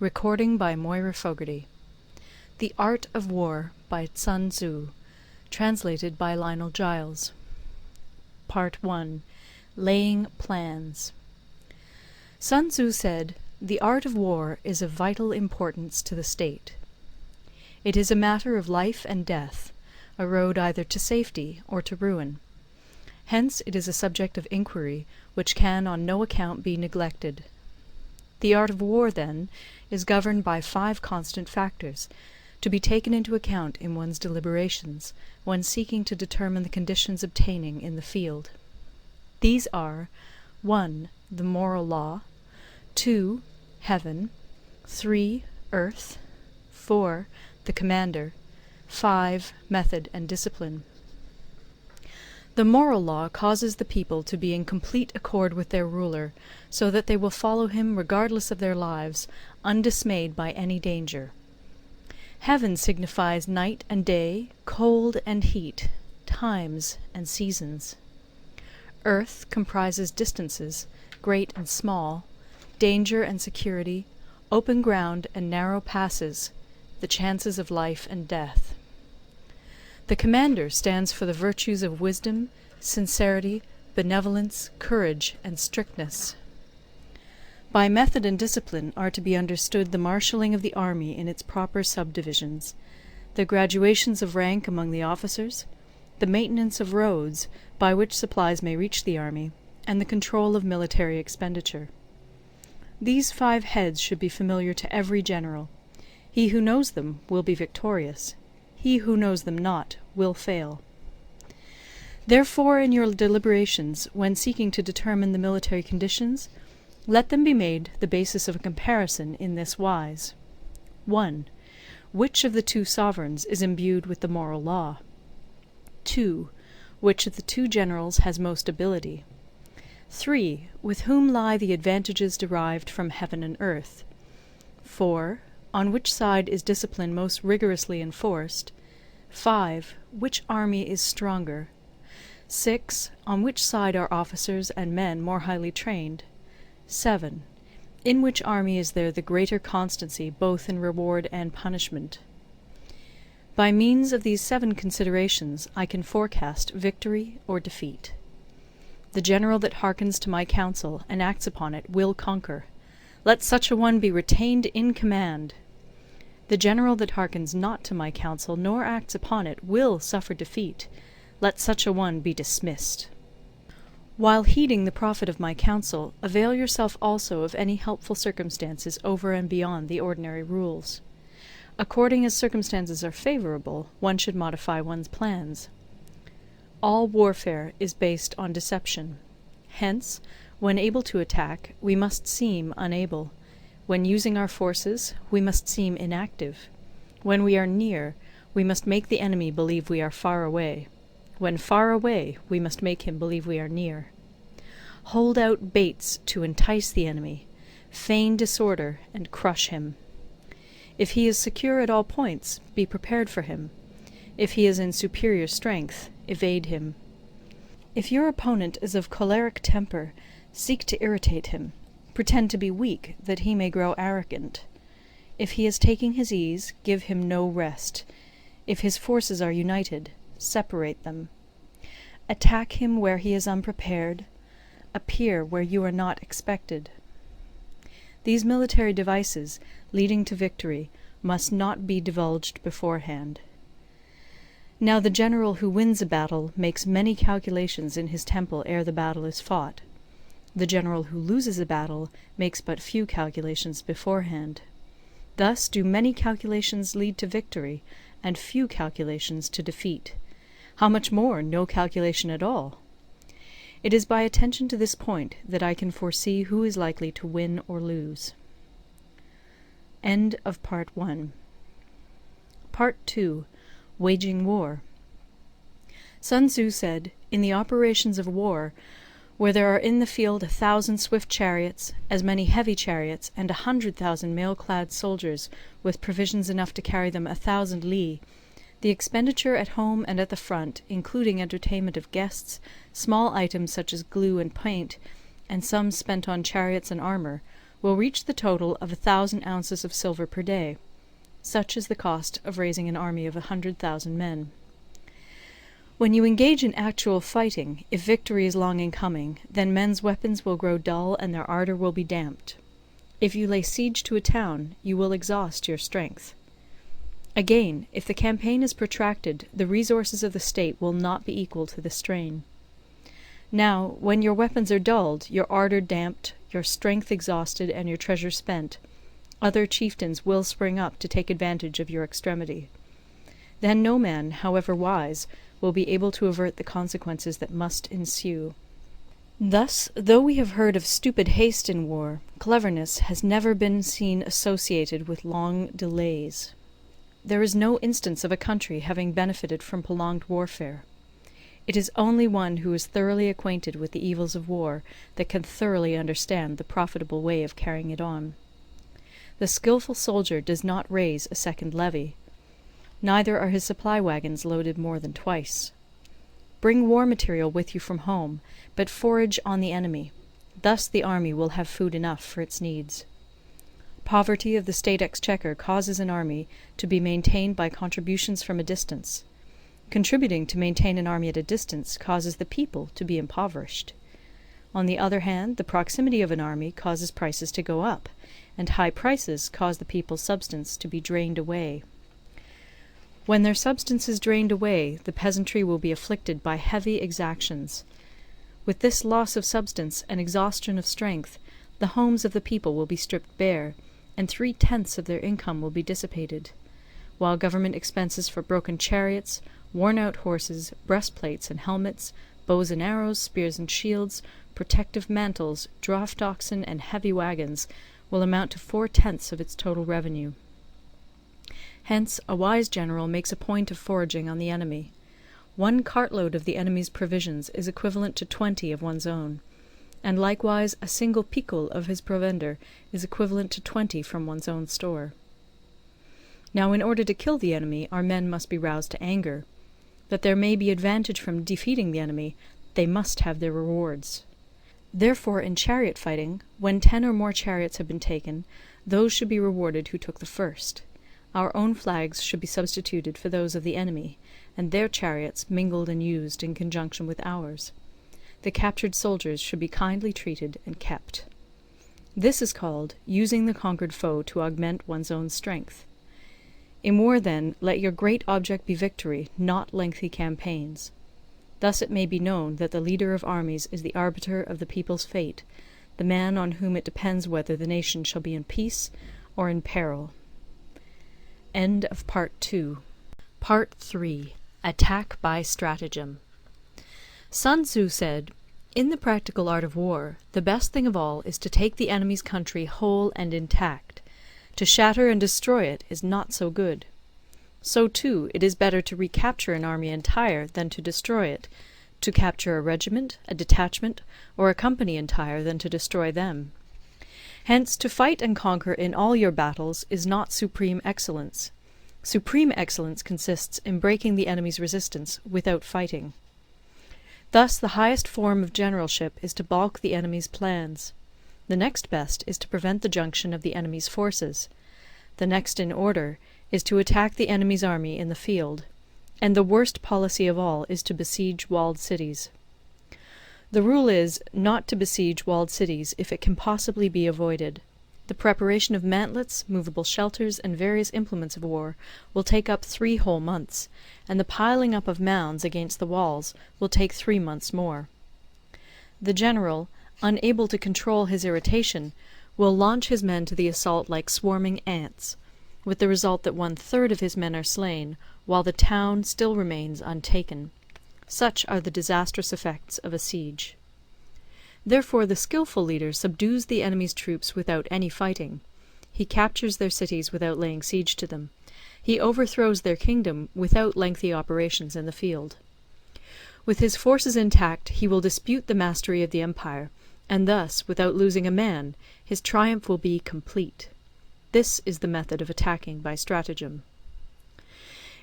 Recording by Moira Fogarty. The Art of War by Sun Tzu. Translated by Lionel Giles. Part 1. Laying Plans. Sun Tzu said, "The art of war is of vital importance to the state. It is a matter of life and death, a road either to safety or to ruin. Hence it is a subject of inquiry which can on no account be neglected. The art of war, then, is governed by 5 constant factors, to be taken into account in one's deliberations, when seeking to determine the conditions obtaining in the field. These are 1. The moral law, 2. Heaven, 3. Earth, 4. The commander, 5. Method and discipline. The moral law causes the people to be in complete accord with their ruler, so that they will follow him regardless of their lives, undismayed by any danger. Heaven signifies night and day, cold and heat, times and seasons. Earth comprises distances, great and small, danger and security, open ground and narrow passes, the chances of life and death. The commander stands for the virtues of wisdom, sincerity, benevolence, courage, and strictness. By method and discipline are to be understood the marshalling of the army in its proper subdivisions, the graduations of rank among the officers, the maintenance of roads by which supplies may reach the army, and the control of military expenditure. These 5 heads should be familiar to every general. He who knows them will be victorious. He who knows them not will fail. Therefore, in your deliberations, when seeking to determine the military conditions, let them be made the basis of a comparison in this wise. 1. Which of the 2 sovereigns is imbued with the moral law? 2. Which of the 2 generals has most ability? 3. With whom lie the advantages derived from heaven and earth? 4. On which side is discipline most rigorously enforced? 5. Which army is stronger? 6. On which side are officers and men more highly trained? 7. In which army is there the greater constancy both in reward and punishment? By means of these 7 considerations I can forecast victory or defeat. The general that hearkens to my counsel and acts upon it will conquer. Let such a one be retained in command. The general that hearkens not to my counsel nor acts upon it will suffer defeat. Let such a one be dismissed. While heeding the profit of my counsel, avail yourself also of any helpful circumstances over and beyond the ordinary rules. According as circumstances are favourable, one should modify one's plans. All warfare is based on deception. Hence, when able to attack, we must seem unable. When using our forces, we must seem inactive. When we are near, we must make the enemy believe we are far away. When far away, we must make him believe we are near. Hold out baits to entice the enemy. Feign disorder and crush him. If he is secure at all points, be prepared for him. If he is in superior strength, evade him. If your opponent is of choleric temper, seek to irritate him. Pretend to be weak, that he may grow arrogant. If he is taking his ease, give him no rest. If his forces are united, separate them. Attack him where he is unprepared. Appear where you are not expected. These military devices, leading to victory, must not be divulged beforehand. Now the general who wins a battle makes many calculations in his temple ere the battle is fought. The general who loses a battle makes but few calculations beforehand. Thus do many calculations lead to victory, and few calculations to defeat. How much more no calculation at all? It is by attention to this point that I can foresee who is likely to win or lose. End of Part 1. Part 2. Waging War. Sun Tzu said, "In the operations of war, where there are in the field 1,000 swift chariots, as many heavy chariots, and 100,000 mail-clad soldiers, with provisions enough to carry them 1,000 li, the expenditure at home and at the front, including entertainment of guests, small items such as glue and paint, and sums spent on chariots and armour, will reach the total of 1,000 ounces of silver per day. Such is the cost of raising an army of 100,000 men. When you engage in actual fighting, if victory is long in coming, then men's weapons will grow dull and their ardour will be damped. If you lay siege to a town, you will exhaust your strength. Again, if the campaign is protracted, the resources of the state will not be equal to the strain. Now, when your weapons are dulled, your ardour damped, your strength exhausted, and your treasure spent, other chieftains will spring up to take advantage of your extremity. Then no man, however wise, will be able to avert the consequences that must ensue. Thus, though we have heard of stupid haste in war, cleverness has never been seen associated with long delays. There is no instance of a country having benefited from prolonged warfare. It is only one who is thoroughly acquainted with the evils of war that can thoroughly understand the profitable way of carrying it on. The skilful soldier does not raise a second levy. Neither are his supply wagons loaded more than twice. Bring war material with you from home, but forage on the enemy. Thus the army will have food enough for its needs. Poverty of the state exchequer causes an army to be maintained by contributions from a distance. Contributing to maintain an army at a distance causes the people to be impoverished. On the other hand, the proximity of an army causes prices to go up, and high prices cause the people's substance to be drained away. When their substance is drained away, the peasantry will be afflicted by heavy exactions. With this loss of substance and exhaustion of strength, the homes of the people will be stripped bare, and 3/10 of their income will be dissipated, while government expenses for broken chariots, worn-out horses, breastplates and helmets, bows and arrows, spears and shields, protective mantles, draught oxen, and heavy wagons will amount to 4/10 of its total revenue. Hence, a wise general makes a point of foraging on the enemy. 1 cartload of the enemy's provisions is equivalent to 20 of one's own, and likewise a single picul of his provender is equivalent to 20 from one's own store. Now, in order to kill the enemy, our men must be roused to anger. That there may be advantage from defeating the enemy, they must have their rewards. Therefore, in chariot fighting, when 10 or more chariots have been taken, those should be rewarded who took the first. Our own flags should be substituted for those of the enemy, and their chariots mingled and used in conjunction with ours. The captured soldiers should be kindly treated and kept. This is called using the conquered foe to augment one's own strength. In war, then, let your great object be victory, not lengthy campaigns. Thus it may be known that the leader of armies is the arbiter of the people's fate, the man on whom it depends whether the nation shall be in peace or in peril. End of Part 2. Part 3. Attack by Stratagem. Sun Tzu said, "In the practical art of war, the best thing of all is to take the enemy's country whole and intact. To shatter and destroy it is not so good. So, too, it is better to recapture an army entire than to destroy it, to capture a regiment, a detachment, or a company entire than to destroy them. Hence, to fight and conquer in all your battles is not supreme excellence. Supreme excellence consists in breaking the enemy's resistance without fighting. Thus, the highest form of generalship is to balk the enemy's plans. The next best is to prevent the junction of the enemy's forces. The next in order is to attack the enemy's army in the field. And the worst policy of all is to besiege walled cities. The rule is, not to besiege walled cities if it can possibly be avoided. The preparation of mantlets, movable shelters, and various implements of war will take up 3 whole months, and the piling up of mounds against the walls will take 3 months more. The general, unable to control his irritation, will launch his men to the assault like swarming ants, with the result that 1/3 of his men are slain, while the town still remains untaken. Such are the disastrous effects of a siege. Therefore the skilful leader subdues the enemy's troops without any fighting. He captures their cities without laying siege to them. He overthrows their kingdom without lengthy operations in the field. With his forces intact, he will dispute the mastery of the empire, and thus, without losing a man, his triumph will be complete. This is the method of attacking by stratagem.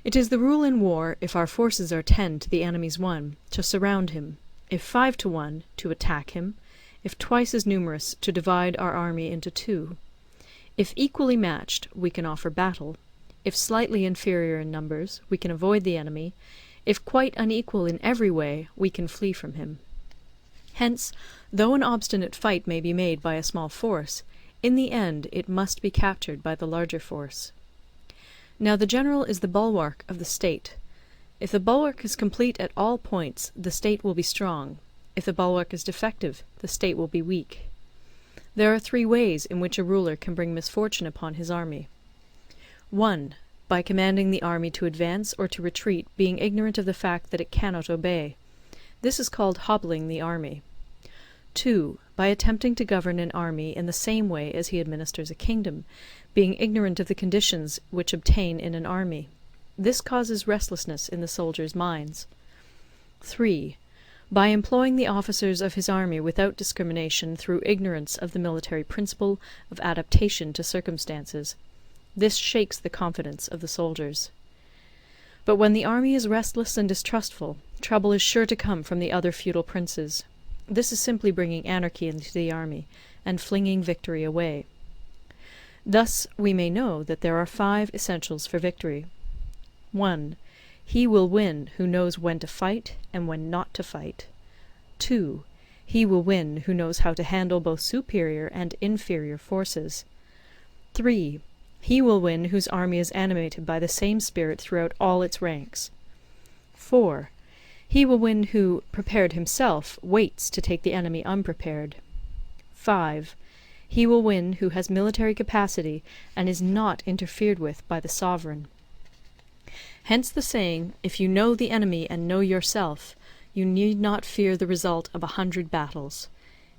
It is the rule in war, if our forces are 10 to the enemy's 1, to surround him; if 5 to 1, to attack him; if twice as numerous, to divide our army into two. If equally matched, we can offer battle. If slightly inferior in numbers, we can avoid the enemy. If quite unequal in every way, we can flee from him. Hence, though an obstinate fight may be made by a small force, in the end it must be captured by the larger force. Now the general is the bulwark of the state. If the bulwark is complete at all points, the state will be strong. If the bulwark is defective, the state will be weak. There are 3 ways in which a ruler can bring misfortune upon his army. 1. By commanding the army to advance or to retreat, being ignorant of the fact that it cannot obey. This is called hobbling the army. 2. By attempting to govern an army in the same way as he administers a kingdom, being ignorant of the conditions which obtain in an army. This causes restlessness in the soldiers' minds. 3. By employing the officers of his army without discrimination through ignorance of the military principle of adaptation to circumstances. This shakes the confidence of the soldiers. But when the army is restless and distrustful, trouble is sure to come from the other feudal princes. This is simply bringing anarchy into the army, and flinging victory away. Thus we may know that there are 5 essentials for victory. 1. He will win who knows when to fight and when not to fight. 2. He will win who knows how to handle both superior and inferior forces. 3. He will win whose army is animated by the same spirit throughout all its ranks. 4. He will win who, prepared himself, waits to take the enemy unprepared. 5. He will win who has military capacity and is not interfered with by the sovereign. Hence the saying, if you know the enemy and know yourself, you need not fear the result of 100 battles.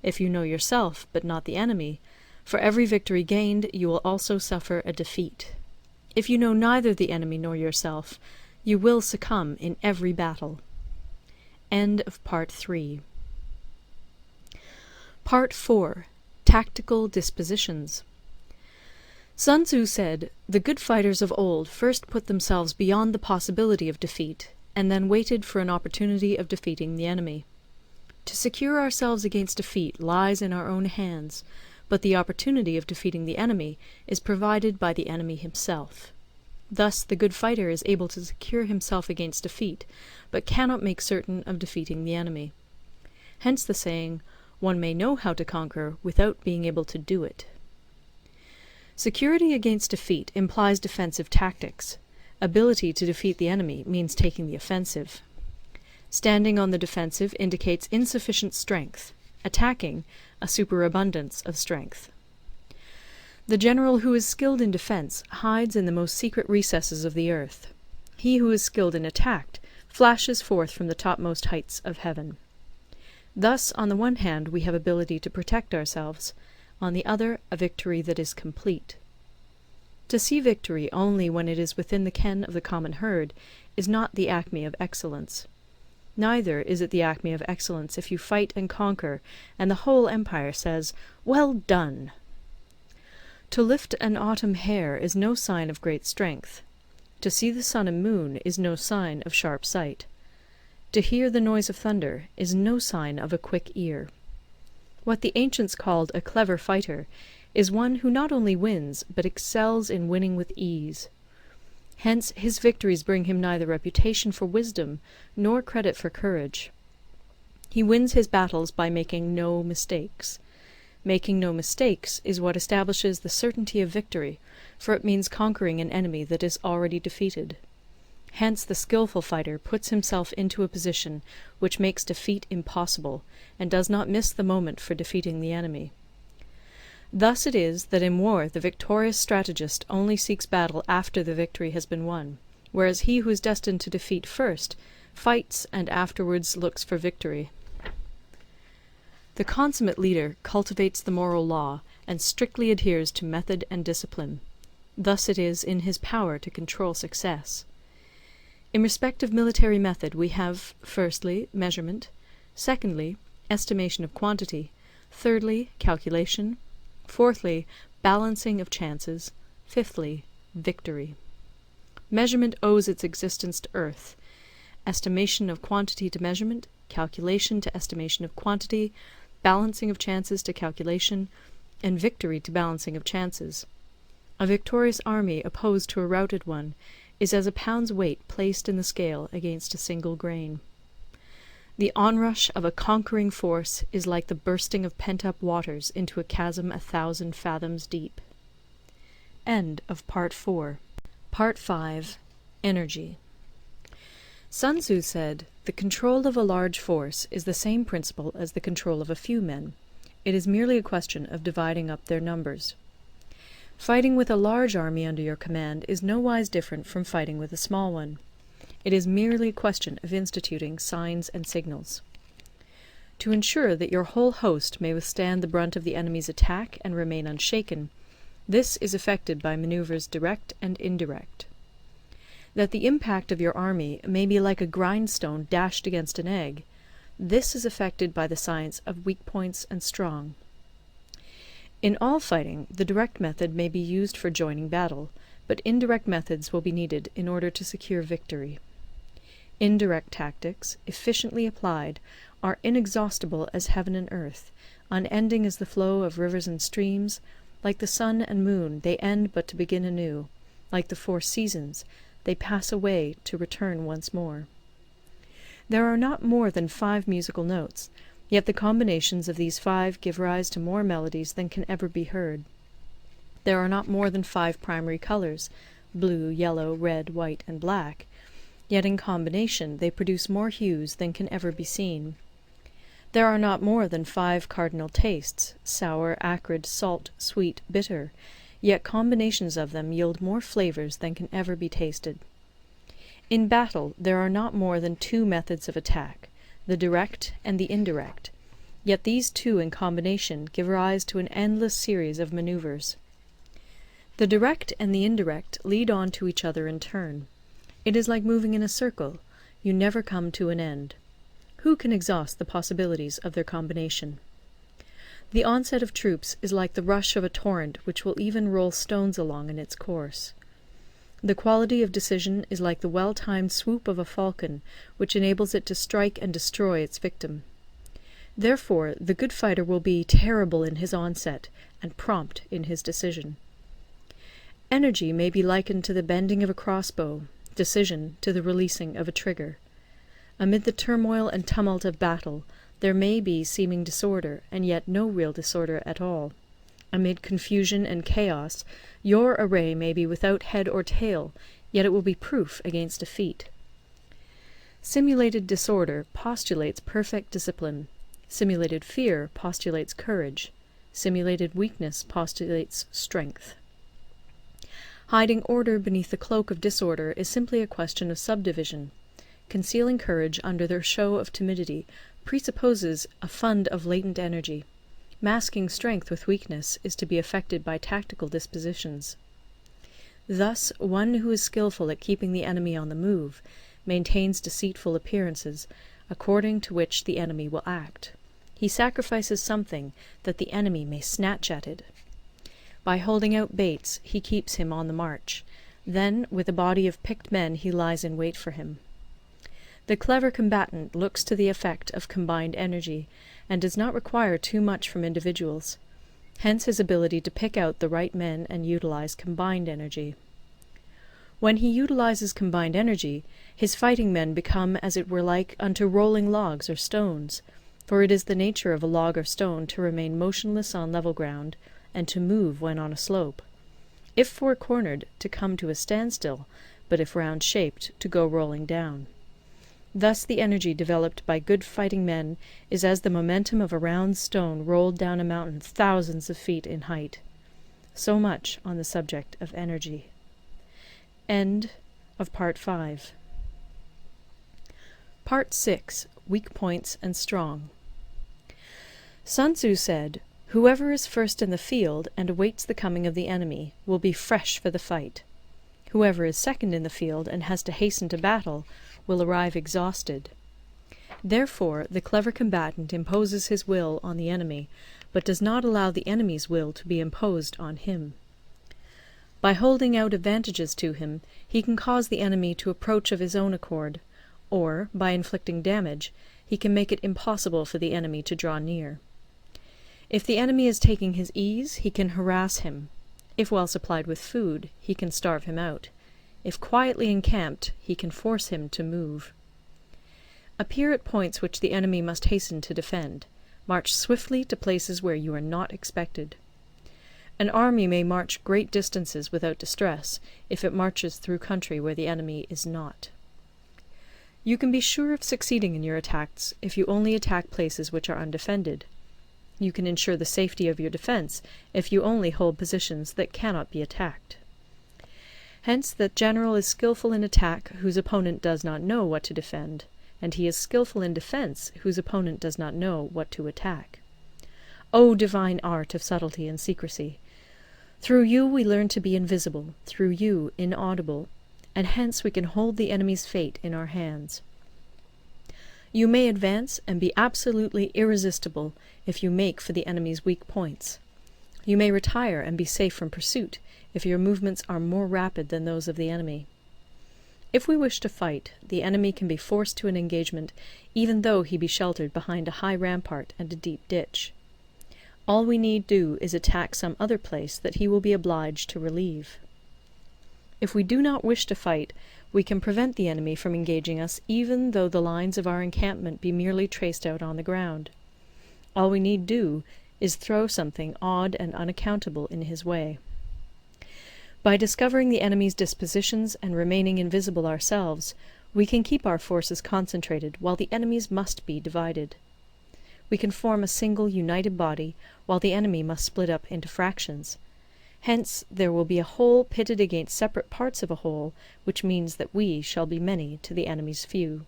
If you know yourself, but not the enemy, for every victory gained you will also suffer a defeat. If you know neither the enemy nor yourself, you will succumb in every battle. End of Part 3. Part 4. Tactical Dispositions. Sun Tzu said, "The good fighters of old first put themselves beyond the possibility of defeat, and then waited for an opportunity of defeating the enemy. To secure ourselves against defeat lies in our own hands, but the opportunity of defeating the enemy is provided by the enemy himself. Thus the good fighter is able to secure himself against defeat, but cannot make certain of defeating the enemy. Hence the saying, one may know how to conquer without being able to do it." Security against defeat implies defensive tactics. Ability to defeat the enemy means taking the offensive. Standing on the defensive indicates insufficient strength. Attacking, a superabundance of strength. The general who is skilled in defence hides in the most secret recesses of the earth. He who is skilled in attack flashes forth from the topmost heights of heaven. Thus, on the one hand, we have ability to protect ourselves, on the other, a victory that is complete. To see victory only when it is within the ken of the common herd is not the acme of excellence. Neither is it the acme of excellence if you fight and conquer, and the whole empire says, "Well done!" To lift an autumn hair is no sign of great strength. To see the sun and moon is no sign of sharp sight. To hear the noise of thunder is no sign of a quick ear. What the ancients called a clever fighter is one who not only wins, but excels in winning with ease. Hence his victories bring him neither reputation for wisdom nor credit for courage. He wins his battles by making no mistakes. Making no mistakes is what establishes the certainty of victory, for it means conquering an enemy that is already defeated. Hence the skilful fighter puts himself into a position which makes defeat impossible, and does not miss the moment for defeating the enemy. Thus it is that in war the victorious strategist only seeks battle after the victory has been won, whereas he who is destined to defeat first fights and afterwards looks for victory. The consummate leader cultivates the moral law and strictly adheres to method and discipline. Thus it is in his power to control success. In respect of military method we have, firstly, measurement, secondly, estimation of quantity, thirdly, calculation, fourthly, balancing of chances, fifthly, victory. Measurement owes its existence to earth, estimation of quantity to measurement, calculation to estimation of quantity, balancing of chances to calculation, and victory to balancing of chances. A victorious army opposed to a routed one is as a pound's weight placed in the scale against a single grain. The onrush of a conquering force is like the bursting of pent-up waters into a chasm 1,000 fathoms deep. End of Part 4. Part 5. Energy. Sun Tzu said, "The control of a large force is the same principle as the control of a few men. It is merely a question of dividing up their numbers." Fighting with a large army under your command is nowise different from fighting with a small one. It is merely a question of instituting signs and signals. To ensure that your whole host may withstand the brunt of the enemy's attack and remain unshaken, this is effected by maneuvers direct and indirect. That the impact of your army may be like a grindstone dashed against an egg, this is effected by the science of weak points and strong. In all fighting, the direct method may be used for joining battle, but indirect methods will be needed in order to secure victory. Indirect tactics, efficiently applied, are inexhaustible as heaven and earth, unending as the flow of rivers and streams. Like the sun and moon, they end but to begin anew. Like the 4 seasons, they pass away to return once more. There are not more than 5 musical notes, yet the combinations of these 5 give rise to more melodies than can ever be heard. There are not more than 5 primary colors, blue, yellow, red, white, and black, yet in combination they produce more hues than can ever be seen. There are not more than 5 cardinal tastes, sour, acrid, salt, sweet, bitter, yet combinations of them yield more flavors than can ever be tasted. In battle there are not more than 2 methods of attack, the direct and the indirect, yet these 2 in combination give rise to an endless series of maneuvers. The direct and the indirect lead on to each other in turn. It is like moving in a circle, you never come to an end. Who can exhaust the possibilities of their combination? The onset of troops is like the rush of a torrent which will even roll stones along in its course. The quality of decision is like the well-timed swoop of a falcon, which enables it to strike and destroy its victim. Therefore, the good fighter will be terrible in his onset, and prompt in his decision. Energy may be likened to the bending of a crossbow, decision to the releasing of a trigger. Amid the turmoil and tumult of battle, there may be seeming disorder, and yet no real disorder at all. Amid confusion and chaos, your array may be without head or tail, yet it will be proof against defeat. Simulated disorder postulates perfect discipline. Simulated fear postulates courage. Simulated weakness postulates strength. Hiding order beneath the cloak of disorder is simply a question of subdivision. Concealing courage under their show of timidity presupposes a fund of latent energy. Masking strength with weakness is to be effected by tactical dispositions. Thus, one who is skilful at keeping the enemy on the move maintains deceitful appearances, according to which the enemy will act. He sacrifices something that the enemy may snatch at it. By holding out baits, he keeps him on the march. Then, with a body of picked men, he lies in wait for him. The clever combatant looks to the effect of combined energy, and does not require too much from individuals. Hence his ability to pick out the right men and utilize combined energy. When he utilizes combined energy, his fighting men become as it were like unto rolling logs or stones, for it is the nature of a log or stone to remain motionless on level ground, and to move when on a slope. If four-cornered, to come to a standstill, but if round-shaped, to go rolling down. Thus the energy developed by good fighting men is as the momentum of a round stone rolled down a mountain thousands of feet in height. So much on the subject of energy. End of Part 5. Part 6. Weak Points and Strong. Sun Tzu said, "Whoever is first in the field and awaits the coming of the enemy will be fresh for the fight. Whoever is second in the field and has to hasten to battle will arrive exhausted." Therefore the clever combatant imposes his will on the enemy, but does not allow the enemy's will to be imposed on him. By holding out advantages to him, he can cause the enemy to approach of his own accord, or, by inflicting damage, he can make it impossible for the enemy to draw near. If the enemy is taking his ease, he can harass him. If well supplied with food, he can starve him out. If quietly encamped, he can force him to move. Appear at points which the enemy must hasten to defend. March swiftly to places where you are not expected. An army may march great distances without distress, if it marches through country where the enemy is not. You can be sure of succeeding in your attacks if you only attack places which are undefended. You can ensure the safety of your defense if you only hold positions that cannot be attacked. Hence that general is skillful in attack whose opponent does not know what to defend, and he is skillful in defense whose opponent does not know what to attack. O divine art of subtlety and secrecy! Through you we learn to be invisible, through you inaudible, and hence we can hold the enemy's fate in our hands. You may advance and be absolutely irresistible if you make for the enemy's weak points. You may retire and be safe from pursuit if your movements are more rapid than those of the enemy. If we wish to fight, the enemy can be forced to an engagement even though he be sheltered behind a high rampart and a deep ditch. All we need do is attack some other place that he will be obliged to relieve. If we do not wish to fight, we can prevent the enemy from engaging us even though the lines of our encampment be merely traced out on the ground. All we need do is throw something odd and unaccountable in his way. By discovering the enemy's dispositions and remaining invisible ourselves, we can keep our forces concentrated while the enemy's must be divided. We can form a single united body, while the enemy must split up into fractions. Hence there will be a whole pitted against separate parts of a whole, which means that we shall be many to the enemy's few.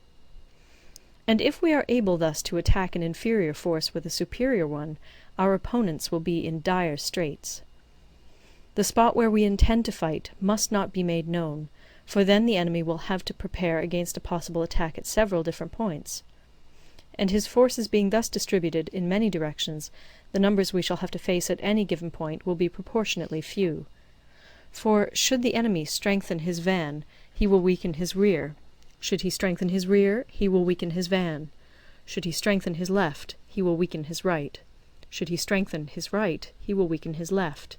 And if we are able thus to attack an inferior force with a superior one, our opponents will be in dire straits. The spot where we intend to fight must not be made known, for then the enemy will have to prepare against a possible attack at several different points. And his forces being thus distributed in many directions, the numbers we shall have to face at any given point will be proportionately few. For should the enemy strengthen his van, he will weaken his rear. Should he strengthen his rear, he will weaken his van. Should he strengthen his left, he will weaken his right. Should he strengthen his right, he will weaken his left.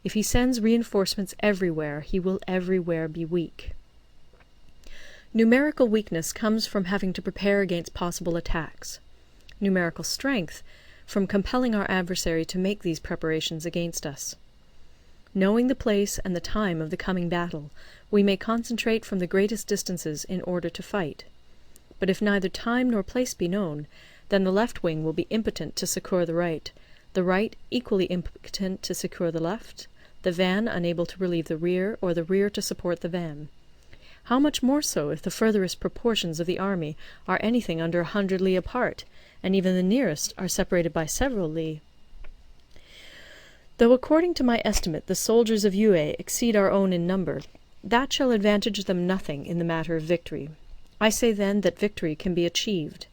If he sends reinforcements everywhere, he will everywhere be weak. Numerical weakness comes from having to prepare against possible attacks. Numerical strength from compelling our adversary to make these preparations against us. Knowing the place and the time of the coming battle, we may concentrate from the greatest distances in order to fight. But if neither time nor place be known, then the left wing will be impotent to succour the right equally impotent to succour the left, the van unable to relieve the rear, or the rear to support the van. How much more so if the furthest proportions of the army are anything under 100 li apart, and even the nearest are separated by several li? Though according to my estimate the soldiers of Yue exceed our own in number, that shall advantage them nothing in the matter of victory. I say then that victory can be achieved.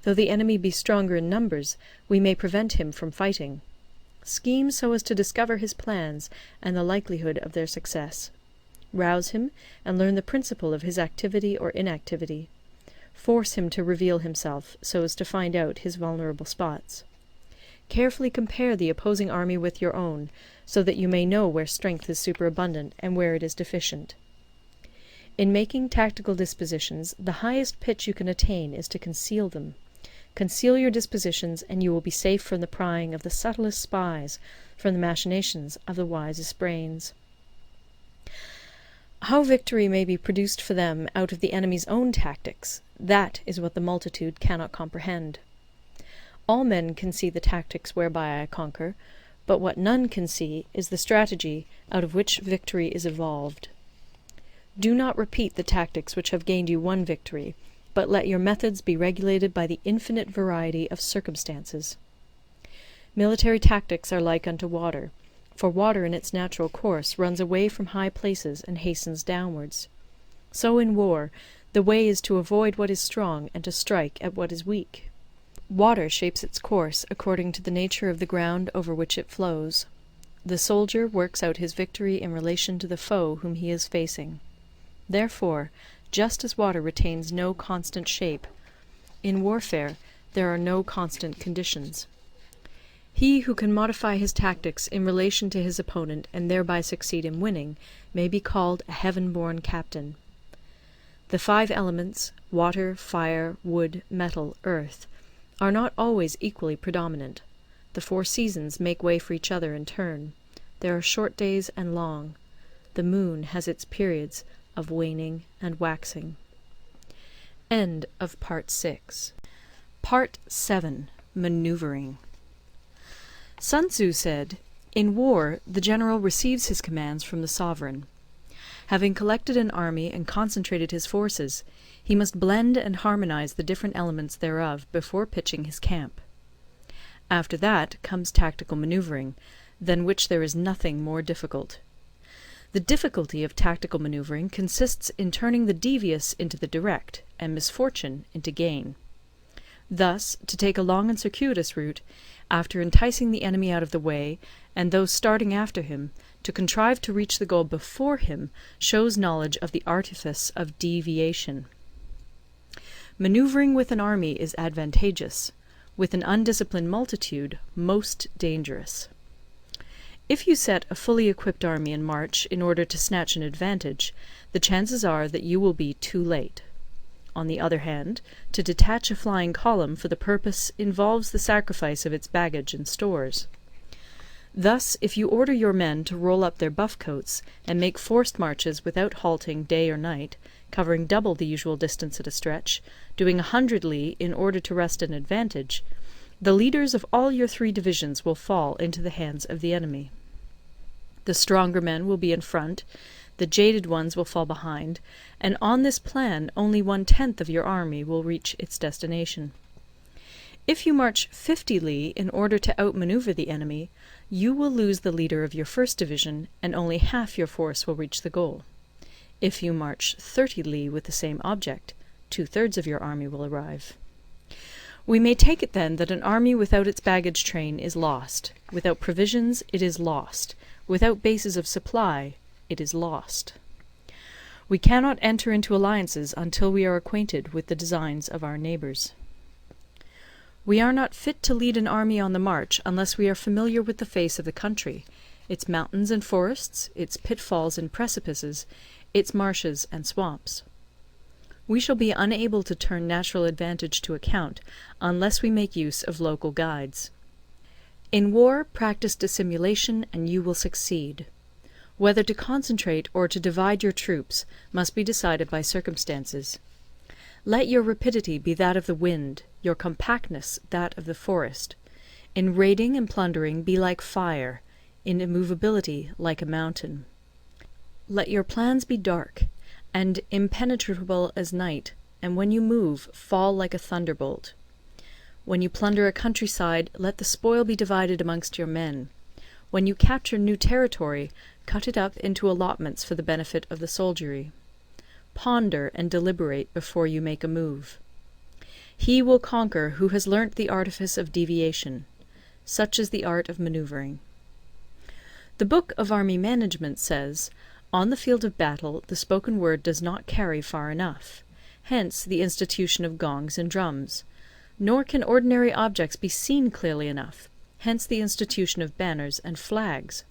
Though the enemy be stronger in numbers, we may prevent him from fighting. Scheme so as to discover his plans and the likelihood of their success. Rouse him, and learn the principle of his activity or inactivity. Force him to reveal himself, so as to find out his vulnerable spots. Carefully compare the opposing army with your own, so that you may know where strength is superabundant and where it is deficient. In making tactical dispositions, the highest pitch you can attain is to conceal them. Conceal your dispositions, and you will be safe from the prying of the subtlest spies, from the machinations of the wisest brains. How victory may be produced for them out of the enemy's own tactics, that is what the multitude cannot comprehend. All men can see the tactics whereby I conquer, but what none can see is the strategy out of which victory is evolved. Do not repeat the tactics which have gained you one victory, but let your methods be regulated by the infinite variety of circumstances. Military tactics are like unto water, for water in its natural course runs away from high places and hastens downwards. So in war, the way is to avoid what is strong and to strike at what is weak. Water shapes its course according to the nature of the ground over which it flows. The soldier works out his victory in relation to the foe whom he is facing. Therefore, just as water retains no constant shape, in warfare there are no constant conditions. He who can modify his tactics in relation to his opponent and thereby succeed in winning may be called a heaven-born captain. The 5 elements, water, fire, wood, metal, earth, are not always equally predominant. The 4 seasons make way for each other in turn. There are short days and long. The moon has its periods of waning and waxing. End of Part 6. Part 7. Maneuvering. Sun Tzu said, "In war, the general receives his commands from the sovereign. Having collected an army and concentrated his forces, he must blend and harmonize the different elements thereof before pitching his camp. After that comes tactical maneuvering, than which there is nothing more difficult. The difficulty of tactical maneuvering consists in turning the devious into the direct, and misfortune into gain. Thus, to take a long and circuitous route, after enticing the enemy out of the way, and those starting after him, to contrive to reach the goal before him, shows knowledge of the artifice of deviation. Maneuvering with an army is advantageous, with an undisciplined multitude most dangerous. If you set a fully equipped army in march in order to snatch an advantage, the chances are that you will be too late. On the other hand, to detach a flying column for the purpose involves the sacrifice of its baggage and stores. Thus, if you order your men to roll up their buff coats and make forced marches without halting day or night, covering double the usual distance at a stretch, doing 100 li in order to wrest an advantage, the leaders of all your 3 divisions will fall into the hands of the enemy. The stronger men will be in front, the jaded ones will fall behind, and on this plan only 1/10 of your army will reach its destination. If you march 50 li in order to outmaneuver the enemy, you will lose the leader of your first division, and only half your force will reach the goal. If you march 30 li with the same object, 2/3 of your army will arrive. We may take it then that an army without its baggage train is lost. Without provisions, it is lost. Without bases of supply, it is lost. We cannot enter into alliances until we are acquainted with the designs of our neighbours. We are not fit to lead an army on the march unless we are familiar with the face of the country, its mountains and forests, its pitfalls and precipices, its marshes and swamps. We shall be unable to turn natural advantage to account unless we make use of local guides. In war, practice dissimulation and you will succeed. Whether to concentrate or to divide your troops must be decided by circumstances. Let your rapidity be that of the wind, your compactness that of the forest. In raiding and plundering be like fire, in immovability like a mountain. Let your plans be dark, and impenetrable as night, and when you move, fall like a thunderbolt. When you plunder a countryside, let the spoil be divided amongst your men. When you capture new territory, cut it up into allotments for the benefit of the soldiery. Ponder and deliberate before you make a move. He will conquer who has learnt the artifice of deviation. Such is the art of manoeuvring. The Book of Army Management says, "On the field of battle, the spoken word does not carry far enough. Hence the institution of gongs and drums. Nor can ordinary objects be seen clearly enough. Hence the institution of banners and flags.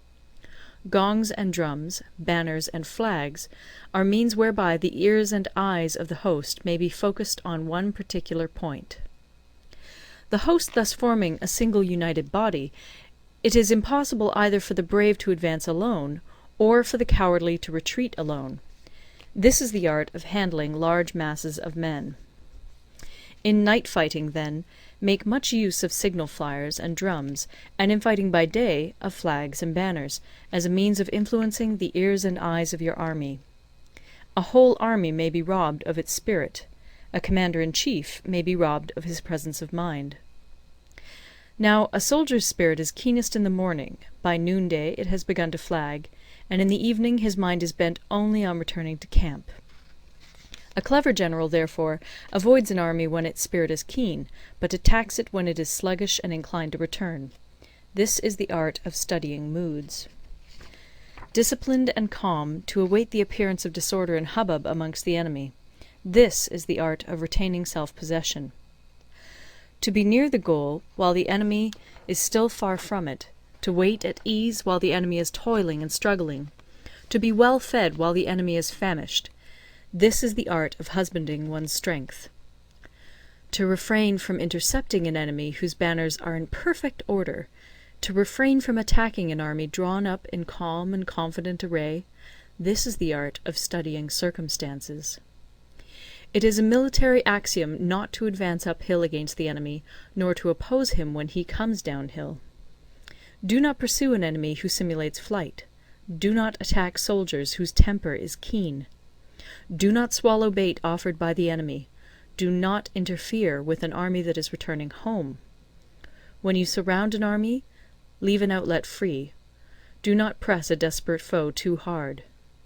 Gongs and drums, banners and flags, are means whereby the ears and eyes of the host may be focused on one particular point. The host thus forming a single united body, it is impossible either for the brave to advance alone, or for the cowardly to retreat alone. This is the art of handling large masses of men. In night fighting, then, make much use of signal flyers and drums, and in fighting by day, of flags and banners, as a means of influencing the ears and eyes of your army. A whole army may be robbed of its spirit. A commander-in-chief may be robbed of his presence of mind. Now, a soldier's spirit is keenest in the morning, by noonday it has begun to flag, and in the evening his mind is bent only on returning to camp. A clever general, therefore, avoids an army when its spirit is keen, but attacks it when it is sluggish and inclined to return. This is the art of studying moods. Disciplined and calm, to await the appearance of disorder and hubbub amongst the enemy. This is the art of retaining self-possession. To be near the goal while the enemy is still far from it, to wait at ease while the enemy is toiling and struggling, to be well fed while the enemy is famished. This is the art of husbanding one's strength. To refrain from intercepting an enemy whose banners are in perfect order, to refrain from attacking an army drawn up in calm and confident array, this is the art of studying circumstances. It is a military axiom not to advance uphill against the enemy, nor to oppose him when he comes downhill. Do not pursue an enemy who simulates flight. Do not attack soldiers whose temper is keen. Do not swallow bait offered by the enemy. Do not interfere with an army that is returning home. When you surround an army, leave an outlet free. Do not press a desperate foe too hard.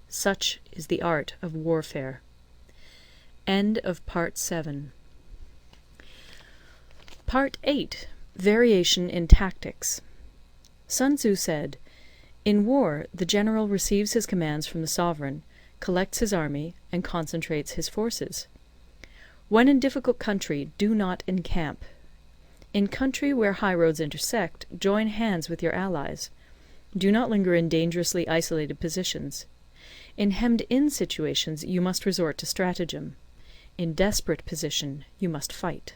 Such is the art of warfare. End of Part 7. Part 8. Variation in Tactics. Sun Tzu said, "In war, the general receives his commands from the sovereign, collects his army, and concentrates his forces. When in difficult country, do not encamp. In country where highroads intersect, join hands with your allies. Do not linger in dangerously isolated positions. In hemmed-in situations, you must resort to stratagem. In desperate position, you must fight.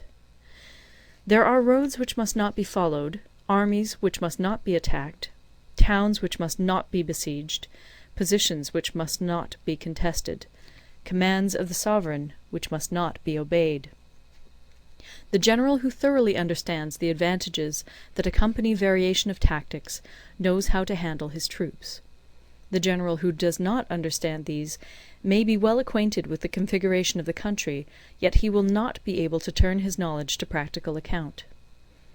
There are roads which must not be followed, armies which must not be attacked, towns which must not be besieged, positions which must not be contested, commands of the sovereign which must not be obeyed." The general who thoroughly understands the advantages that accompany variation of tactics knows how to handle his troops. The general who does not understand these may be well acquainted with the configuration of the country, yet he will not be able to turn his knowledge to practical account.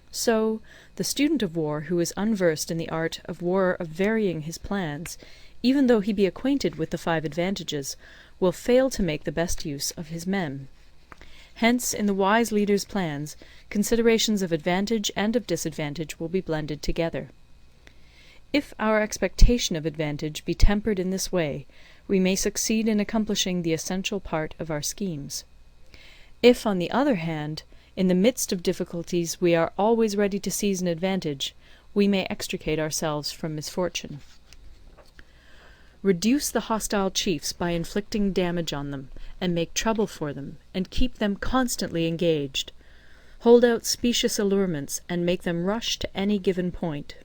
So, the student of war who is unversed in the art of war of varying his plans, even though he be acquainted with the 5 advantages, will fail to make the best use of his men. Hence, in the wise leader's plans, considerations of advantage and of disadvantage will be blended together. If our expectation of advantage be tempered in this way, we may succeed in accomplishing the essential part of our schemes. If, on the other hand, in the midst of difficulties we are always ready to seize an advantage, we may extricate ourselves from misfortune. Reduce the hostile chiefs by inflicting damage on them, and make trouble for them, and keep them constantly engaged. Hold out specious allurements, and make them rush to any given point.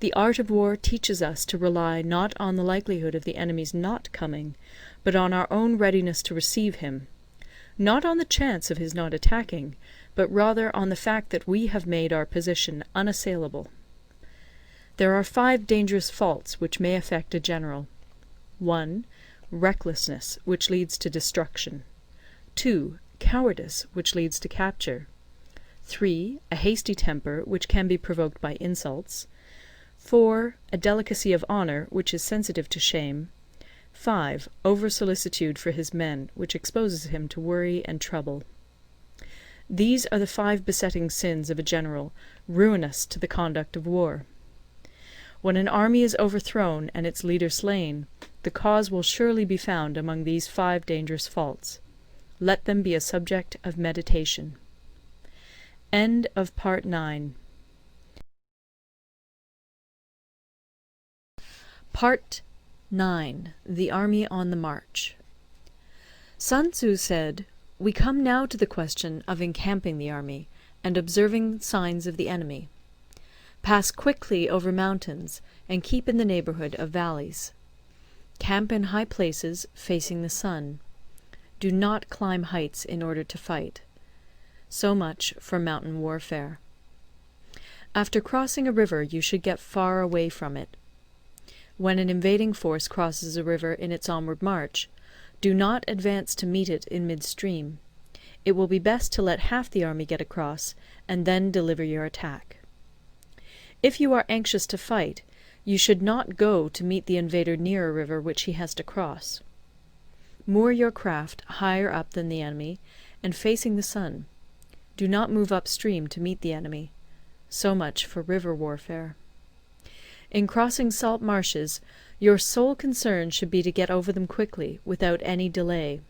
The art of war teaches us to rely not on the likelihood of the enemy's not coming, but on our own readiness to receive him, not on the chance of his not attacking, but rather on the fact that we have made our position unassailable. There are 5 dangerous faults which may affect a general. 1. Recklessness, which leads to destruction. 2. Cowardice, which leads to capture. 3. A hasty temper, which can be provoked by insults. 4. A delicacy of honour, which is sensitive to shame. 5. Over-solicitude for his men, which exposes him to worry and trouble. These are the 5 besetting sins of a general, ruinous to the conduct of war. When an army is overthrown and its leader slain, the cause will surely be found among these 5 dangerous faults. Let them be a subject of meditation. End of Part 9. Part 9. The Army on the March. Sun Tzu said, "We come now to the question of encamping the army, and observing signs of the enemy. Pass quickly over mountains, and keep in the neighbourhood of valleys. Camp in high places, facing the sun. Do not climb heights in order to fight." So much for mountain warfare. After crossing a river, you should get far away from it. When an invading force crosses a river in its onward march, do not advance to meet it in midstream. It will be best to let half the army get across, and then deliver your attack. If you are anxious to fight, you should not go to meet the invader near a river which he has to cross. Moor your craft higher up than the enemy, and facing the sun. Do not move upstream to meet the enemy. So much for river warfare. In crossing salt marshes, your sole concern should be to get over them quickly, without any delay.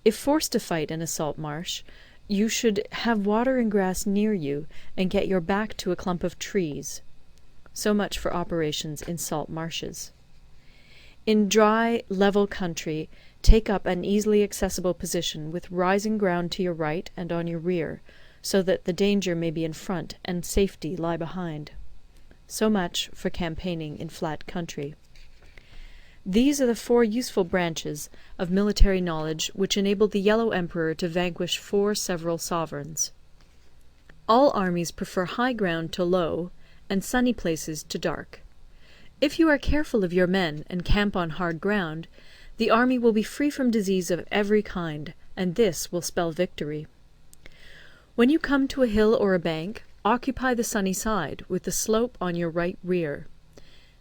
If forced to fight in a salt marsh, You should have water and grass near you, and get your back to a clump of trees. So much for operations in salt marshes. In dry, level country, take up an easily accessible position with rising ground to your right and on your rear, so that the danger may be in front and safety lie behind. So much for campaigning in flat country. These are the 4 useful branches of military knowledge which enabled the Yellow Emperor to vanquish 4 several sovereigns. All armies prefer high ground to low, and sunny places to dark. If you are careful of your men and camp on hard ground, the army will be free from disease of every kind, and this will spell victory. When you come to a hill or a bank, occupy the sunny side, with the slope on your right rear.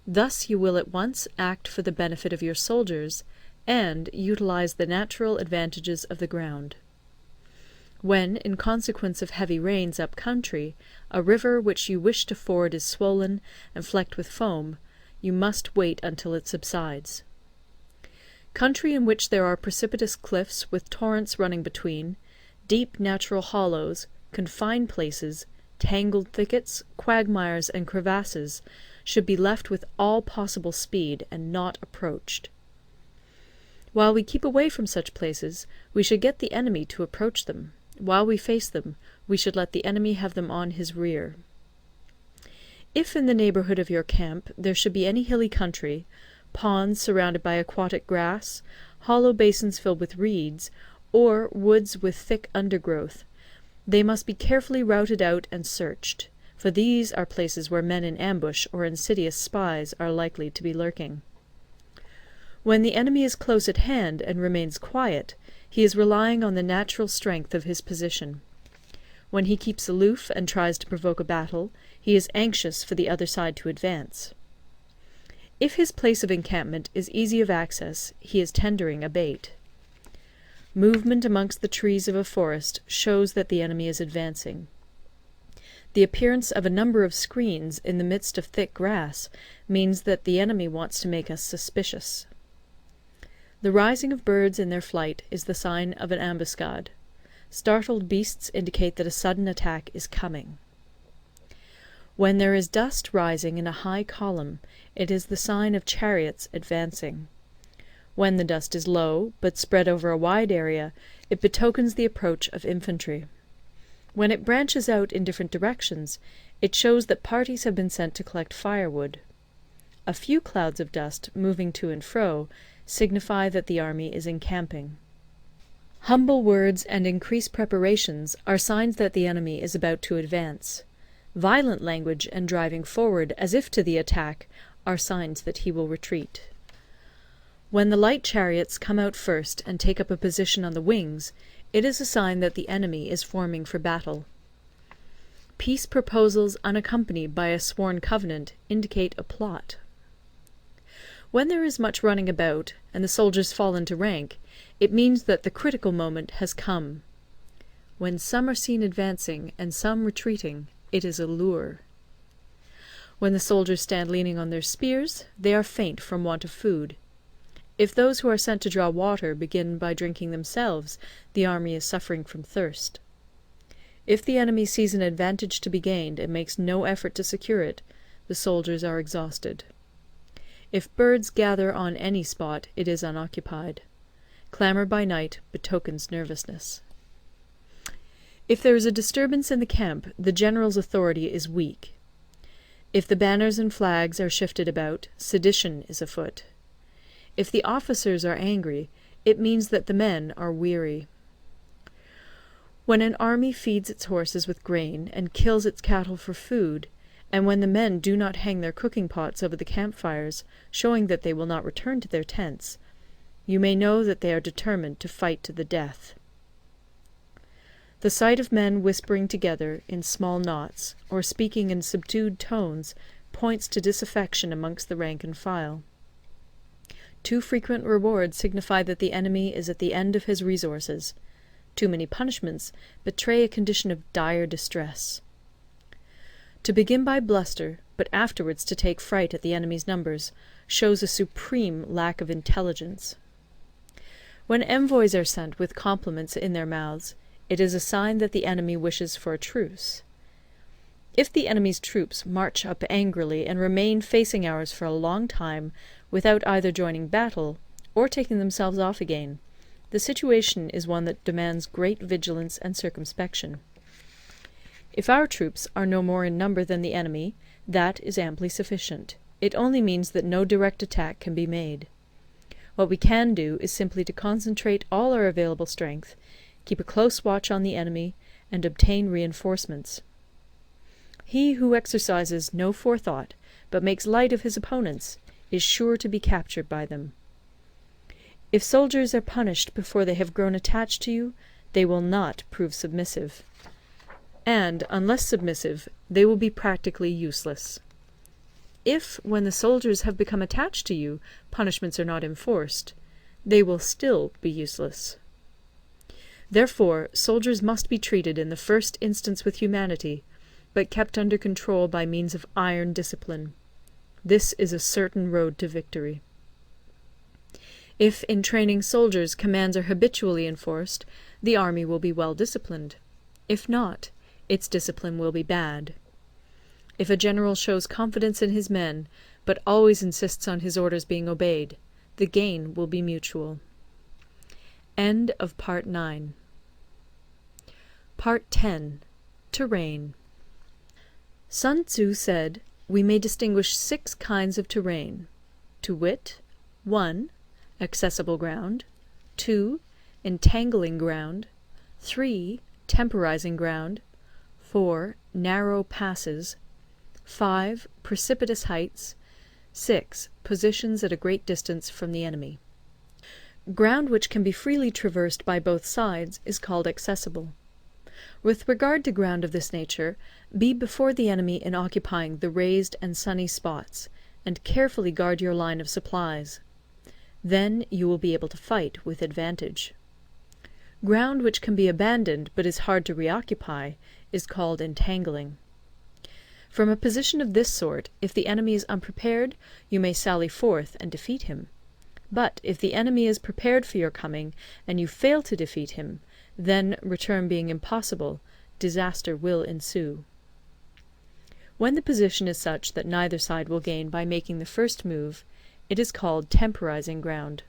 Thus you will at once act for the benefit of your soldiers, and utilize the natural advantages of the ground. When, in consequence of heavy rains up country, a river which you wish to ford is swollen and flecked with foam, you must wait until it subsides. Country in which there are precipitous cliffs with torrents running between, deep natural hollows, confined places, tangled thickets, quagmires, and crevasses, should be left with all possible speed and not approached. While we keep away from such places, we should get the enemy to approach them. While we face them, we should let the enemy have them on his rear. If in the neighbourhood of your camp there should be any hilly country, ponds surrounded by aquatic grass, hollow basins filled with reeds, or woods with thick undergrowth, they must be carefully routed out and searched, for these are places where men in ambush or insidious spies are likely to be lurking. When the enemy is close at hand and remains quiet, he is relying on the natural strength of his position. When he keeps aloof and tries to provoke a battle, he is anxious for the other side to advance. If his place of encampment is easy of access, he is tendering a bait. Movement amongst the trees of a forest shows that the enemy is advancing. The appearance of a number of screens in the midst of thick grass means that the enemy wants to make us suspicious. The rising of birds in their flight is the sign of an ambuscade. Startled beasts indicate that a sudden attack is coming. When there is dust rising in a high column, it is the sign of chariots advancing. When the dust is low, but spread over a wide area, it betokens the approach of infantry. When it branches out in different directions, it shows that parties have been sent to collect firewood. A few clouds of dust, moving to and fro, signify that the army is encamping. Humble words and increased preparations are signs that the enemy is about to advance. Violent language and driving forward as if to the attack are signs that he will retreat. When the light chariots come out first and take up a position on the wings, it is a sign that the enemy is forming for battle. Peace proposals unaccompanied by a sworn covenant indicate a plot. When there is much running about, and the soldiers fall into rank, it means that the critical moment has come. When some are seen advancing and some retreating, it is a lure. When the soldiers stand leaning on their spears, they are faint from want of food. If those who are sent to draw water begin by drinking themselves, the army is suffering from thirst. If the enemy sees an advantage to be gained and makes no effort to secure it, the soldiers are exhausted. If birds gather on any spot, it is unoccupied. Clamour by night betokens nervousness. If there is a disturbance in the camp, the general's authority is weak. If the banners and flags are shifted about, sedition is afoot. If the officers are angry, it means that the men are weary. When an army feeds its horses with grain and kills its cattle for food, and when the men do not hang their cooking pots over the campfires, showing that they will not return to their tents, you may know that they are determined to fight to the death. The sight of men whispering together in small knots, or speaking in subdued tones, points to disaffection amongst the rank and file. Too frequent rewards signify that the enemy is at the end of his resources. Too many punishments betray a condition of dire distress. To begin by bluster, but afterwards to take fright at the enemy's numbers, shows a supreme lack of intelligence. When envoys are sent with compliments in their mouths, it is a sign that the enemy wishes for a truce. If the enemy's troops march up angrily and remain facing ours for a long time without either joining battle or taking themselves off again, the situation is one that demands great vigilance and circumspection. If our troops are no more in number than the enemy, that is amply sufficient. It only means that no direct attack can be made. What we can do is simply to concentrate all our available strength, keep a close watch on the enemy, and obtain reinforcements. He who exercises no forethought, but makes light of his opponents, is sure to be captured by them. If soldiers are punished before they have grown attached to you, they will not prove submissive. And, unless submissive, they will be practically useless. If, when the soldiers have become attached to you, punishments are not enforced, they will still be useless. Therefore, soldiers must be treated in the first instance with humanity, but kept under control by means of iron discipline. This is a certain road to victory. If in training soldiers commands are habitually enforced, the army will be well disciplined. If not, its discipline will be bad. If a general shows confidence in his men, but always insists on his orders being obeyed, the gain will be mutual. End of Part 9. Part 10. Terrain. Sun Tzu said, we may distinguish 6 kinds of terrain, to wit, 1. Accessible ground, 2. Entangling ground, 3. Temporizing ground, 4. Narrow passes, 5. Precipitous heights, 6. Positions at a great distance from the enemy. Ground which can be freely traversed by both sides is called accessible. With regard to ground of this nature, be before the enemy in occupying the raised and sunny spots, and carefully guard your line of supplies. Then you will be able to fight with advantage. Ground which can be abandoned but is hard to reoccupy is called entangling. From a position of this sort, if the enemy is unprepared, you may sally forth and defeat him. But if the enemy is prepared for your coming, and you fail to defeat him, then, return being impossible, disaster will ensue. When the position is such that neither side will gain by making the first move, it is called temporizing ground.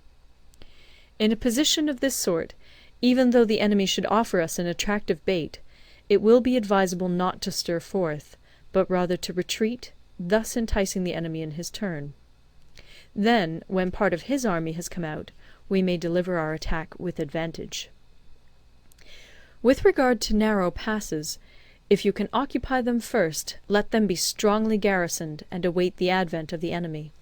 In a position of this sort, even though the enemy should offer us an attractive bait, it will be advisable not to stir forth, but rather to retreat, thus enticing the enemy in his turn. Then, when part of his army has come out, we may deliver our attack with advantage. With regard to narrow passes, if you can occupy them first, let them be strongly garrisoned and await the advent of the enemy.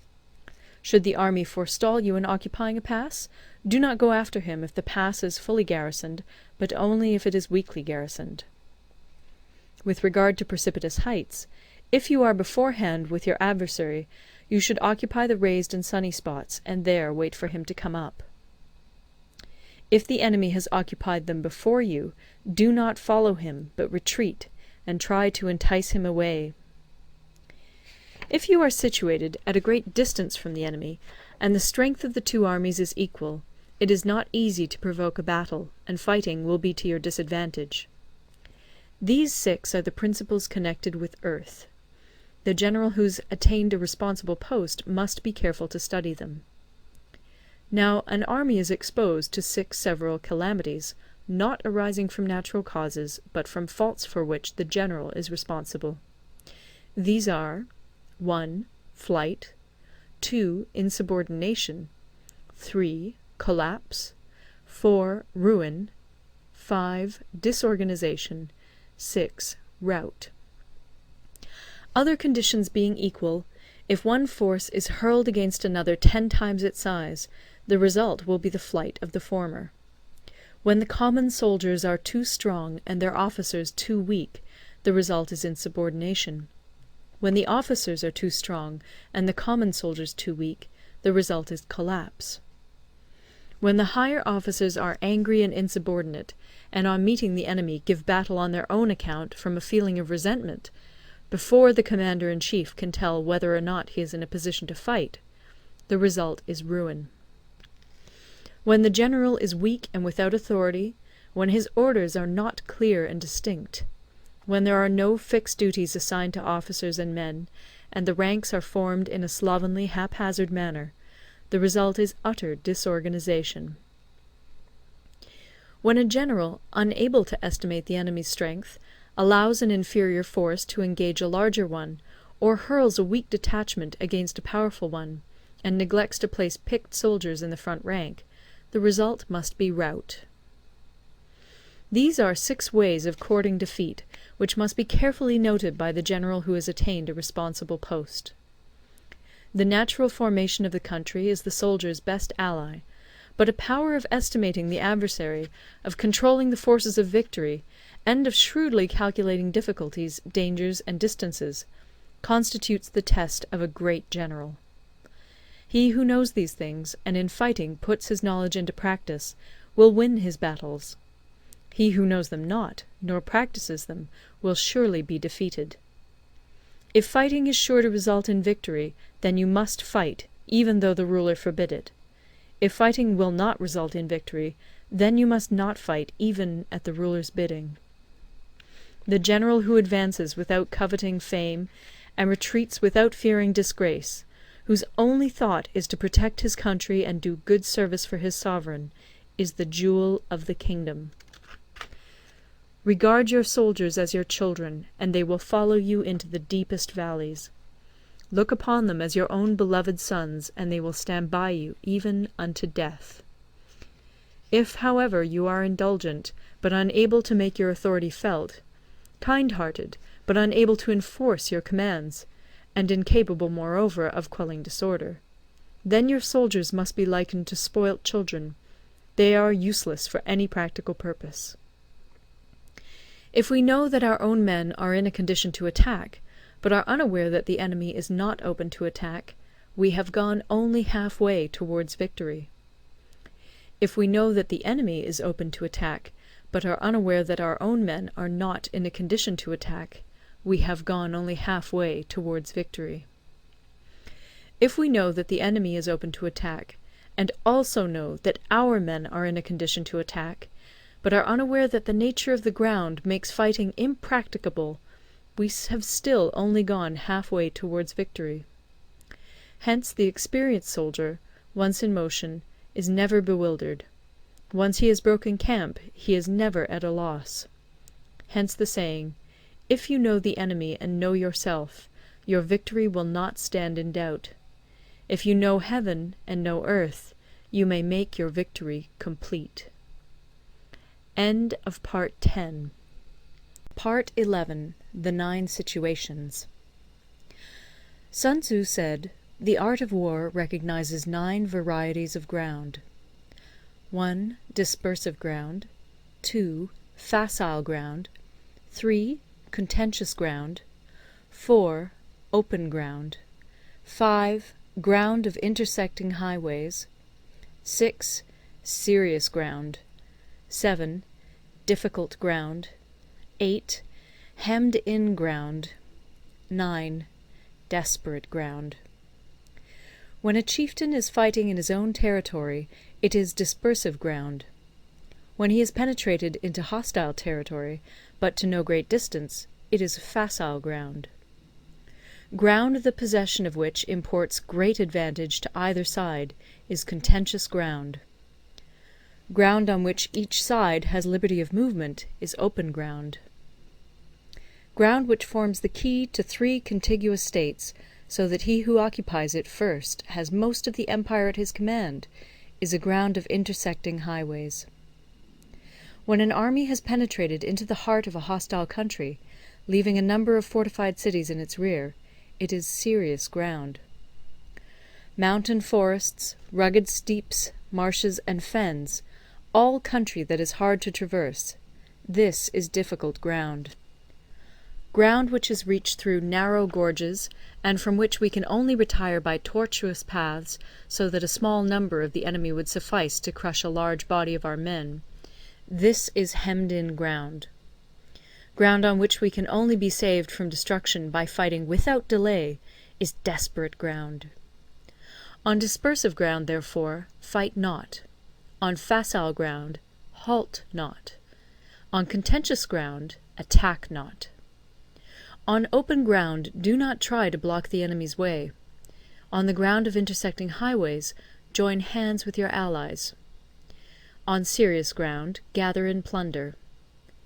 Should the army forestall you in occupying a pass, do not go after him if the pass is fully garrisoned, but only if it is weakly garrisoned. With regard to precipitous heights, if you are beforehand with your adversary, you should occupy the raised and sunny spots, and there wait for him to come up. If the enemy has occupied them before you, do not follow him, but retreat, and try to entice him away. If you are situated at a great distance from the enemy, and the strength of the two armies is equal, it is not easy to provoke a battle, and fighting will be to your disadvantage. These 6 are the principles connected with earth. The general who's attained a responsible post must be careful to study them. Now, an army is exposed to 6 several calamities, not arising from natural causes, but from faults for which the general is responsible. These are 1. Flight, 2. Insubordination, 3. Collapse, 4. Ruin, 5. Disorganization, 6. Rout. Other conditions being equal, if one force is hurled against another 10 times its size, the result will be the flight of the former. When the common soldiers are too strong and their officers too weak, the result is insubordination. When the officers are too strong and the common soldiers too weak, the result is collapse. When the higher officers are angry and insubordinate, and on meeting the enemy give battle on their own account from a feeling of resentment, before the commander-in-chief can tell whether or not he is in a position to fight, the result is ruin. When the general is weak and without authority, when his orders are not clear and distinct, when there are no fixed duties assigned to officers and men, and the ranks are formed in a slovenly, haphazard manner, the result is utter disorganization. When a general, unable to estimate the enemy's strength, allows an inferior force to engage a larger one, or hurls a weak detachment against a powerful one, and neglects to place picked soldiers in the front rank, the result must be rout. These are 6 ways of courting defeat, which must be carefully noted by the general who has attained a responsible post. The natural formation of the country is the soldier's best ally, but a power of estimating the adversary, of controlling the forces of victory, and of shrewdly calculating difficulties, dangers, and distances, constitutes the test of a great general. He who knows these things, and in fighting puts his knowledge into practice, will win his battles. He who knows them not, nor practices them, will surely be defeated. If fighting is sure to result in victory, then you must fight, even though the ruler forbid it. If fighting will not result in victory, then you must not fight even at the ruler's bidding. The general who advances without coveting fame, and retreats without fearing disgrace, whose only thought is to protect his country and do good service for his sovereign, is the jewel of the kingdom. Regard your soldiers as your children, and they will follow you into the deepest valleys. Look upon them as your own beloved sons, and they will stand by you even unto death. If, however, you are indulgent, but unable to make your authority felt, kind-hearted, but unable to enforce your commands, and incapable, moreover, of quelling disorder, then your soldiers must be likened to spoilt children. They are useless for any practical purpose. If we know that our own men are in a condition to attack, but are unaware that the enemy is not open to attack, we have gone only half-way towards victory. If we know that the enemy is open to attack, but are unaware that our own men are not in a condition to attack, we have gone only half-way towards victory. If we know that the enemy is open to attack, and also know that our men are in a condition to attack, but are unaware that the nature of the ground makes fighting impracticable, we have still only gone half-way towards victory. Hence the experienced soldier, once in motion, is never bewildered. Once he has broken camp, he is never at a loss. Hence the saying, "If you know the enemy and know yourself, your victory will not stand in doubt. If you know heaven and know earth, you may make your victory complete." End of Part 10. Part 11. The 9 Situations. Sun Tzu said, "The art of war recognizes 9 varieties of ground. 1. Dispersive ground. 2. Facile ground. 3. Contentious ground. 4. Open ground. 5. Ground of intersecting highways. 6. Serious ground. 7. Difficult ground. 8. Hemmed-in ground. 9. Desperate ground. When a chieftain is fighting in his own territory, it is dispersive ground. When he has penetrated into hostile territory, but to no great distance, it is facile ground. Ground the possession of which imports great advantage to either side is contentious ground. Ground on which each side has liberty of movement is open ground. Ground which forms the key to 3 contiguous states, so that he who occupies it first has most of the empire at his command, is a ground of intersecting highways. When an army has penetrated into the heart of a hostile country, leaving a number of fortified cities in its rear, it is serious ground. Mountain forests, rugged steeps, marshes, and fens, all country that is hard to traverse, this is difficult ground. Ground which is reached through narrow gorges, and from which we can only retire by tortuous paths, so that a small number of the enemy would suffice to crush a large body of our men, this is hemmed-in ground. Ground on which we can only be saved from destruction by fighting without delay is desperate ground. On dispersive ground, therefore, fight not. On facile ground, halt not. On contentious ground, attack not. On open ground, do not try to block the enemy's way. On the ground of intersecting highways, join hands with your allies. On serious ground, gather in plunder.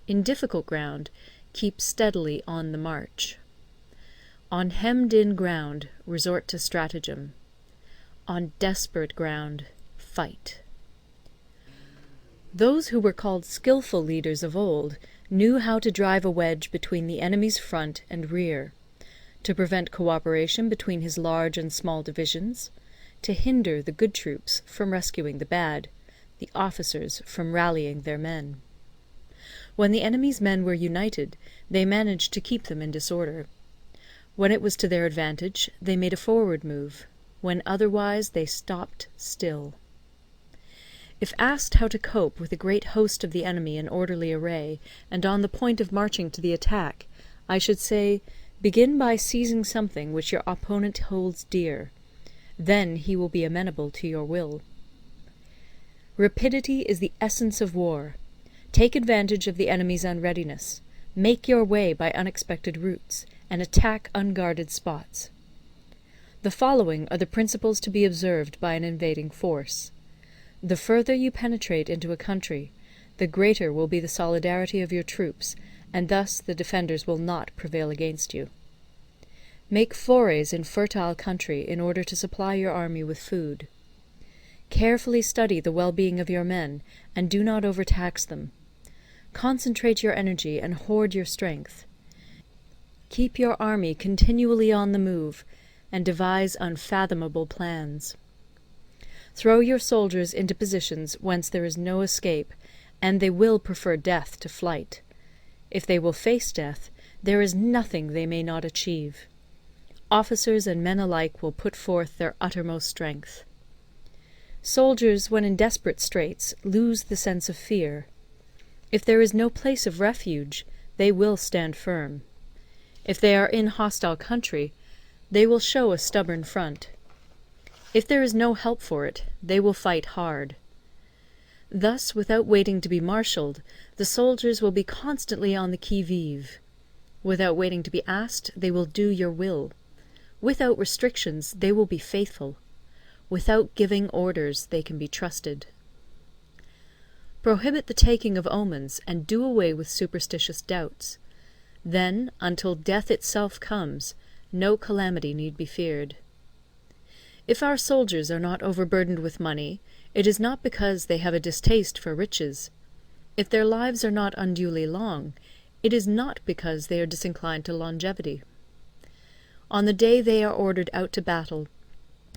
In difficult ground, keep steadily on the march. On hemmed-in ground, resort to stratagem. On desperate ground, fight. Those who were called skilful leaders of old knew how to drive a wedge between the enemy's front and rear, to prevent cooperation between his large and small divisions, to hinder the good troops from rescuing the bad, the officers from rallying their men. When the enemy's men were united, they managed to keep them in disorder. When it was to their advantage, they made a forward move. When otherwise, they stopped still. If asked how to cope with a great host of the enemy in orderly array, and on the point of marching to the attack, I should say, begin by seizing something which your opponent holds dear. Then he will be amenable to your will. Rapidity is the essence of war. Take advantage of the enemy's unreadiness. Make your way by unexpected routes, and attack unguarded spots. The following are the principles to be observed by an invading force. The further you penetrate into a country, the greater will be the solidarity of your troops, and thus the defenders will not prevail against you. Make forays in fertile country in order to supply your army with food. Carefully study the well-being of your men, and do not overtax them. Concentrate your energy and hoard your strength. Keep your army continually on the move, and devise unfathomable plans. Throw your soldiers into positions whence there is no escape, and they will prefer death to flight. If they will face death, there is nothing they may not achieve. Officers and men alike will put forth their uttermost strength. Soldiers, when in desperate straits, lose the sense of fear. If there is no place of refuge, they will stand firm. If they are in hostile country, they will show a stubborn front. If there is no help for it, they will fight hard. Thus, without waiting to be marshalled, the soldiers will be constantly on the qui-vive. Without waiting to be asked, they will do your will. Without restrictions, they will be faithful. Without giving orders, they can be trusted. Prohibit the taking of omens, and do away with superstitious doubts. Then, until death itself comes, no calamity need be feared. If our soldiers are not overburdened with money, it is not because they have a distaste for riches. If their lives are not unduly long, it is not because they are disinclined to longevity. On the day they are ordered out to battle,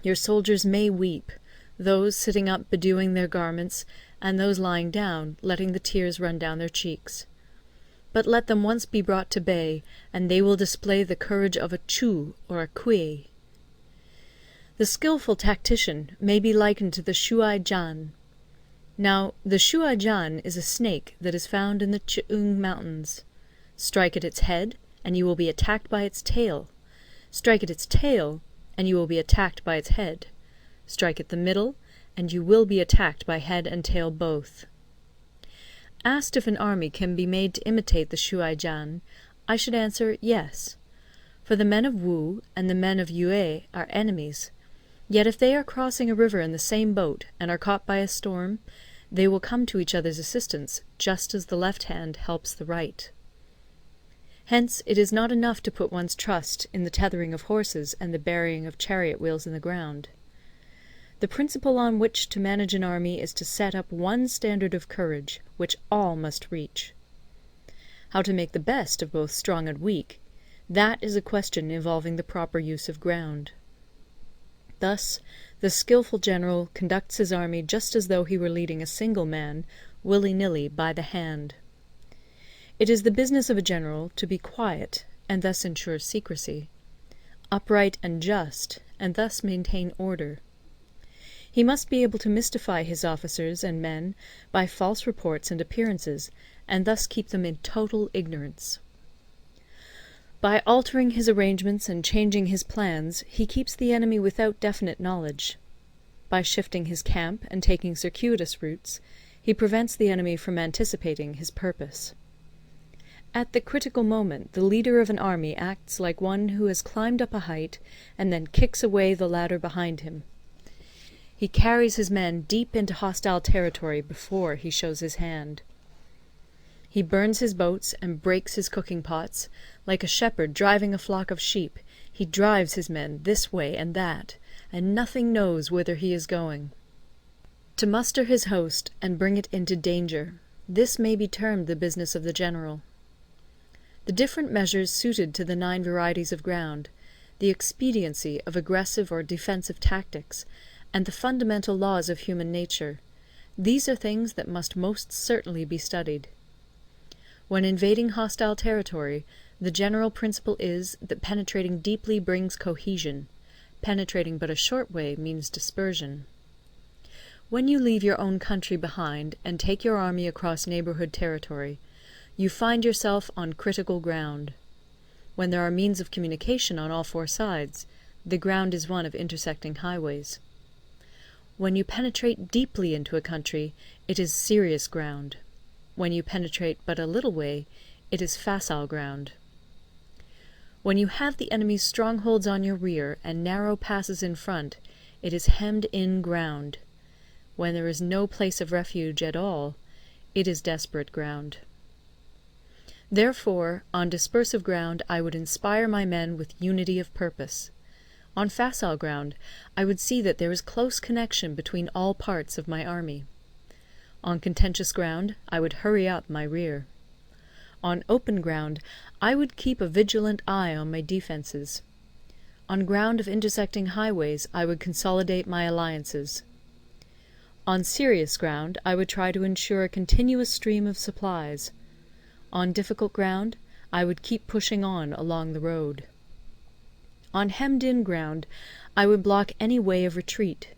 your soldiers may weep, those sitting up bedewing their garments, and those lying down, letting the tears run down their cheeks. But let them once be brought to bay, and they will display the courage of a Tzu or a Kui. The skilful tactician may be likened to the Shuai-jan. Now, the Shuai-jan is a snake that is found in the Ch'ung mountains. Strike at its head, and you will be attacked by its tail. Strike at its tail, and you will be attacked by its head. Strike at the middle, and you will be attacked by head and tail both. Asked if an army can be made to imitate the Shuai-jan, I should answer yes. For the men of Wu and the men of Yue are enemies. Yet if they are crossing a river in the same boat and are caught by a storm, they will come to each other's assistance, just as the left hand helps the right. Hence it is not enough to put one's trust in the tethering of horses and the burying of chariot wheels in the ground. The principle on which to manage an army is to set up one standard of courage, which all must reach. How to make the best of both strong and weak, that is a question involving the proper use of ground. Thus, the skilful general conducts his army just as though he were leading a single man, willy-nilly, by the hand. It is the business of a general to be quiet, and thus ensure secrecy, upright and just, and thus maintain order. He must be able to mystify his officers and men by false reports and appearances, and thus keep them in total ignorance. By altering his arrangements and changing his plans, he keeps the enemy without definite knowledge. By shifting his camp and taking circuitous routes, he prevents the enemy from anticipating his purpose. At the critical moment, the leader of an army acts like one who has climbed up a height and then kicks away the ladder behind him. He carries his men deep into hostile territory before he shows his hand. He burns his boats and breaks his cooking pots. Like a shepherd driving a flock of sheep, he drives his men this way and that, and nothing knows whither he is going. To muster his host and bring it into danger, this may be termed the business of the general. The different measures suited to the 9 varieties of ground, the expediency of aggressive or defensive tactics, and the fundamental laws of human nature, these are things that must most certainly be studied. When invading hostile territory, the general principle is that penetrating deeply brings cohesion. Penetrating but a short way means dispersion. When you leave your own country behind and take your army across neighbourhood territory, you find yourself on critical ground. When there are means of communication on all 4 sides, the ground is one of intersecting highways. When you penetrate deeply into a country, it is serious ground. When you penetrate but a little way, it is facile ground. When you have the enemy's strongholds on your rear and narrow passes in front, it is hemmed-in ground. When there is no place of refuge at all, it is desperate ground. Therefore, on dispersive ground I would inspire my men with unity of purpose. On facile ground I would see that there is close connection between all parts of my army. On contentious ground I would hurry up my rear. On open ground I would keep a vigilant eye on my defences. On ground of intersecting highways I would consolidate my alliances. On serious ground I would try to ensure a continuous stream of supplies. On difficult ground I would keep pushing on along the road. On hemmed-in ground I would block any way of retreat.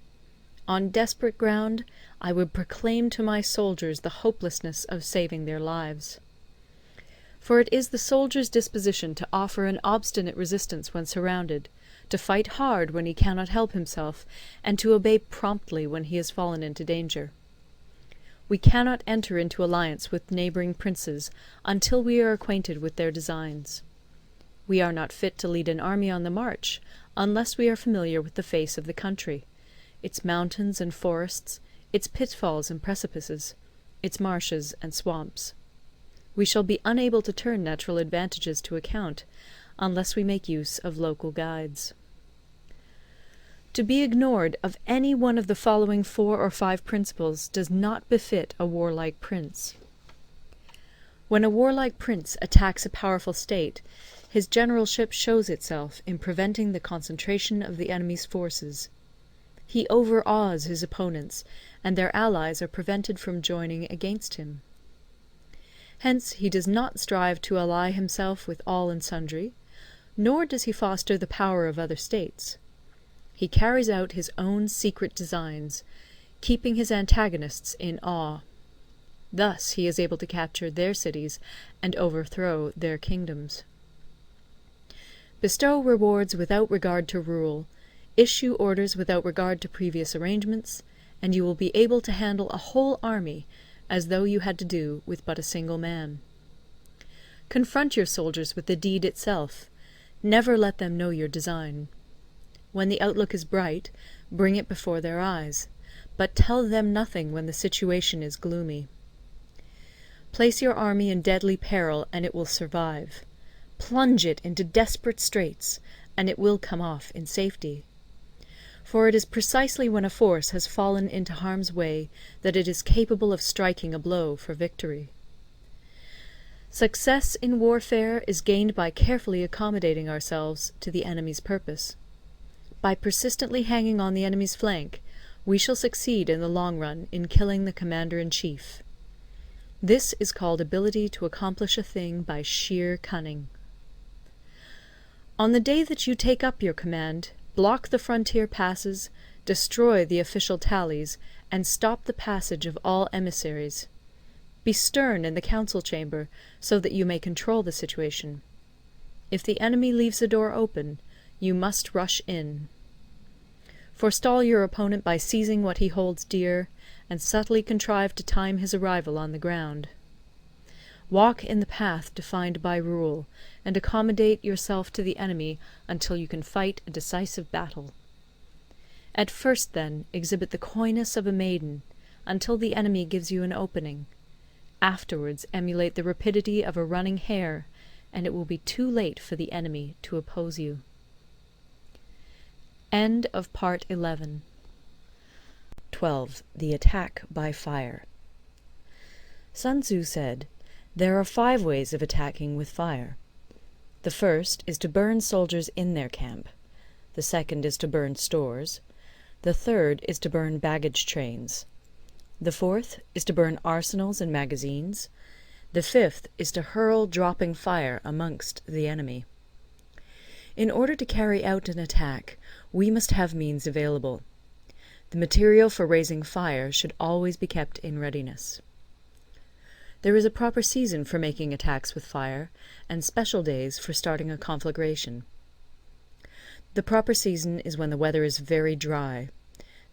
On desperate ground I would proclaim to my soldiers the hopelessness of saving their lives. For it is the soldier's disposition to offer an obstinate resistance when surrounded, to fight hard when he cannot help himself, and to obey promptly when he has fallen into danger. We cannot enter into alliance with neighbouring princes until we are acquainted with their designs. We are not fit to lead an army on the march unless we are familiar with the face of the country, its mountains and forests, its pitfalls and precipices, its marshes and swamps. We shall be unable to turn natural advantages to account unless we make use of local guides. To be ignored of any one of the following 4 or 5 principles does not befit a warlike prince. When a warlike prince attacks a powerful state, his generalship shows itself in preventing the concentration of the enemy's forces. He overawes his opponents, and their allies are prevented from joining against him. Hence he does not strive to ally himself with all and sundry, nor does he foster the power of other states. He carries out his own secret designs, keeping his antagonists in awe. Thus he is able to capture their cities and overthrow their kingdoms. Bestow rewards without regard to rule, issue orders without regard to previous arrangements, and you will be able to handle a whole army as though you had to do with but a single man. Confront your soldiers with the deed itself. Never let them know your design. When the outlook is bright, bring it before their eyes, but tell them nothing when the situation is gloomy. Place your army in deadly peril, and it will survive. Plunge it into desperate straits, and it will come off in safety. For it is precisely when a force has fallen into harm's way that it is capable of striking a blow for victory. Success in warfare is gained by carefully accommodating ourselves to the enemy's purpose. By persistently hanging on the enemy's flank, we shall succeed in the long run in killing the commander-in-chief. This is called ability to accomplish a thing by sheer cunning. On the day that you take up your command, block the frontier passes, destroy the official tallies, and stop the passage of all emissaries. Be stern in the council chamber, so that you may control the situation. If the enemy leaves the door open, you must rush in. Forestall your opponent by seizing what he holds dear, and subtly contrive to time his arrival on the ground. Walk in the path defined by rule, and accommodate yourself to the enemy until you can fight a decisive battle. At first, then, exhibit the coyness of a maiden, until the enemy gives you an opening. Afterwards emulate the rapidity of a running hare, and it will be too late for the enemy to oppose you. End of Part 11. 12. The Attack by Fire. Sun Tzu said, "There are 5 ways of attacking with fire. The first is to burn soldiers in their camp. The second is to burn stores. The third is to burn baggage trains. The fourth is to burn arsenals and magazines. The fifth is to hurl dropping fire amongst the enemy." In order to carry out an attack, we must have means available. The material for raising fire should always be kept in readiness. There is a proper season for making attacks with fire, and special days for starting a conflagration. The proper season is when the weather is very dry.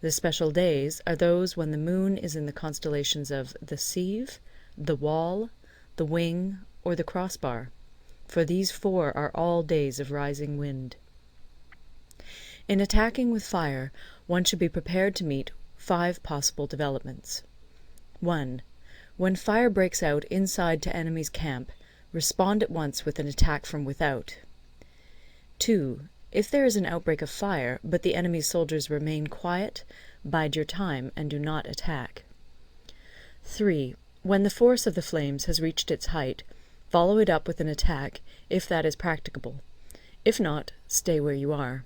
The special days are those when the moon is in the constellations of the Sieve, the Wall, the Wing, or the Crossbar, for these 4 are all days of rising wind. In attacking with fire, one should be prepared to meet 5 possible developments. 1. When fire breaks out inside to enemy's camp, respond at once with an attack from without. 2. If there is an outbreak of fire, but the enemy's soldiers remain quiet, bide your time and do not attack. 3. When the force of the flames has reached its height, follow it up with an attack, if that is practicable. If not, stay where you are.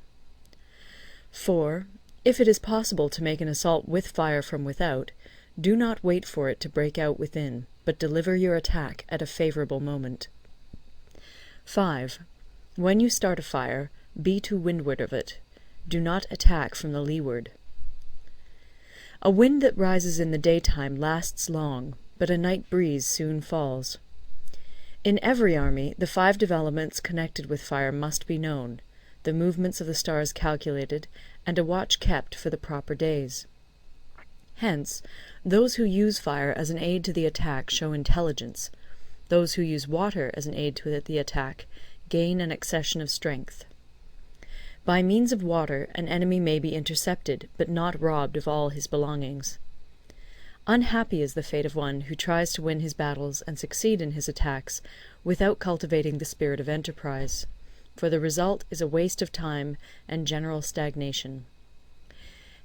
4. If it is possible to make an assault with fire from without, do not wait for it to break out within, but deliver your attack at a favorable moment. 5. When you start a fire, be to windward of it. Do not attack from the leeward. A wind that rises in the daytime lasts long, but a night breeze soon falls. In every army, the 5 developments connected with fire must be known, the movements of the stars calculated, and a watch kept for the proper days. Hence, those who use fire as an aid to the attack show intelligence. Those who use water as an aid to the attack gain an accession of strength. By means of water, an enemy may be intercepted, but not robbed of all his belongings. Unhappy is the fate of one who tries to win his battles and succeed in his attacks without cultivating the spirit of enterprise, for the result is a waste of time and general stagnation.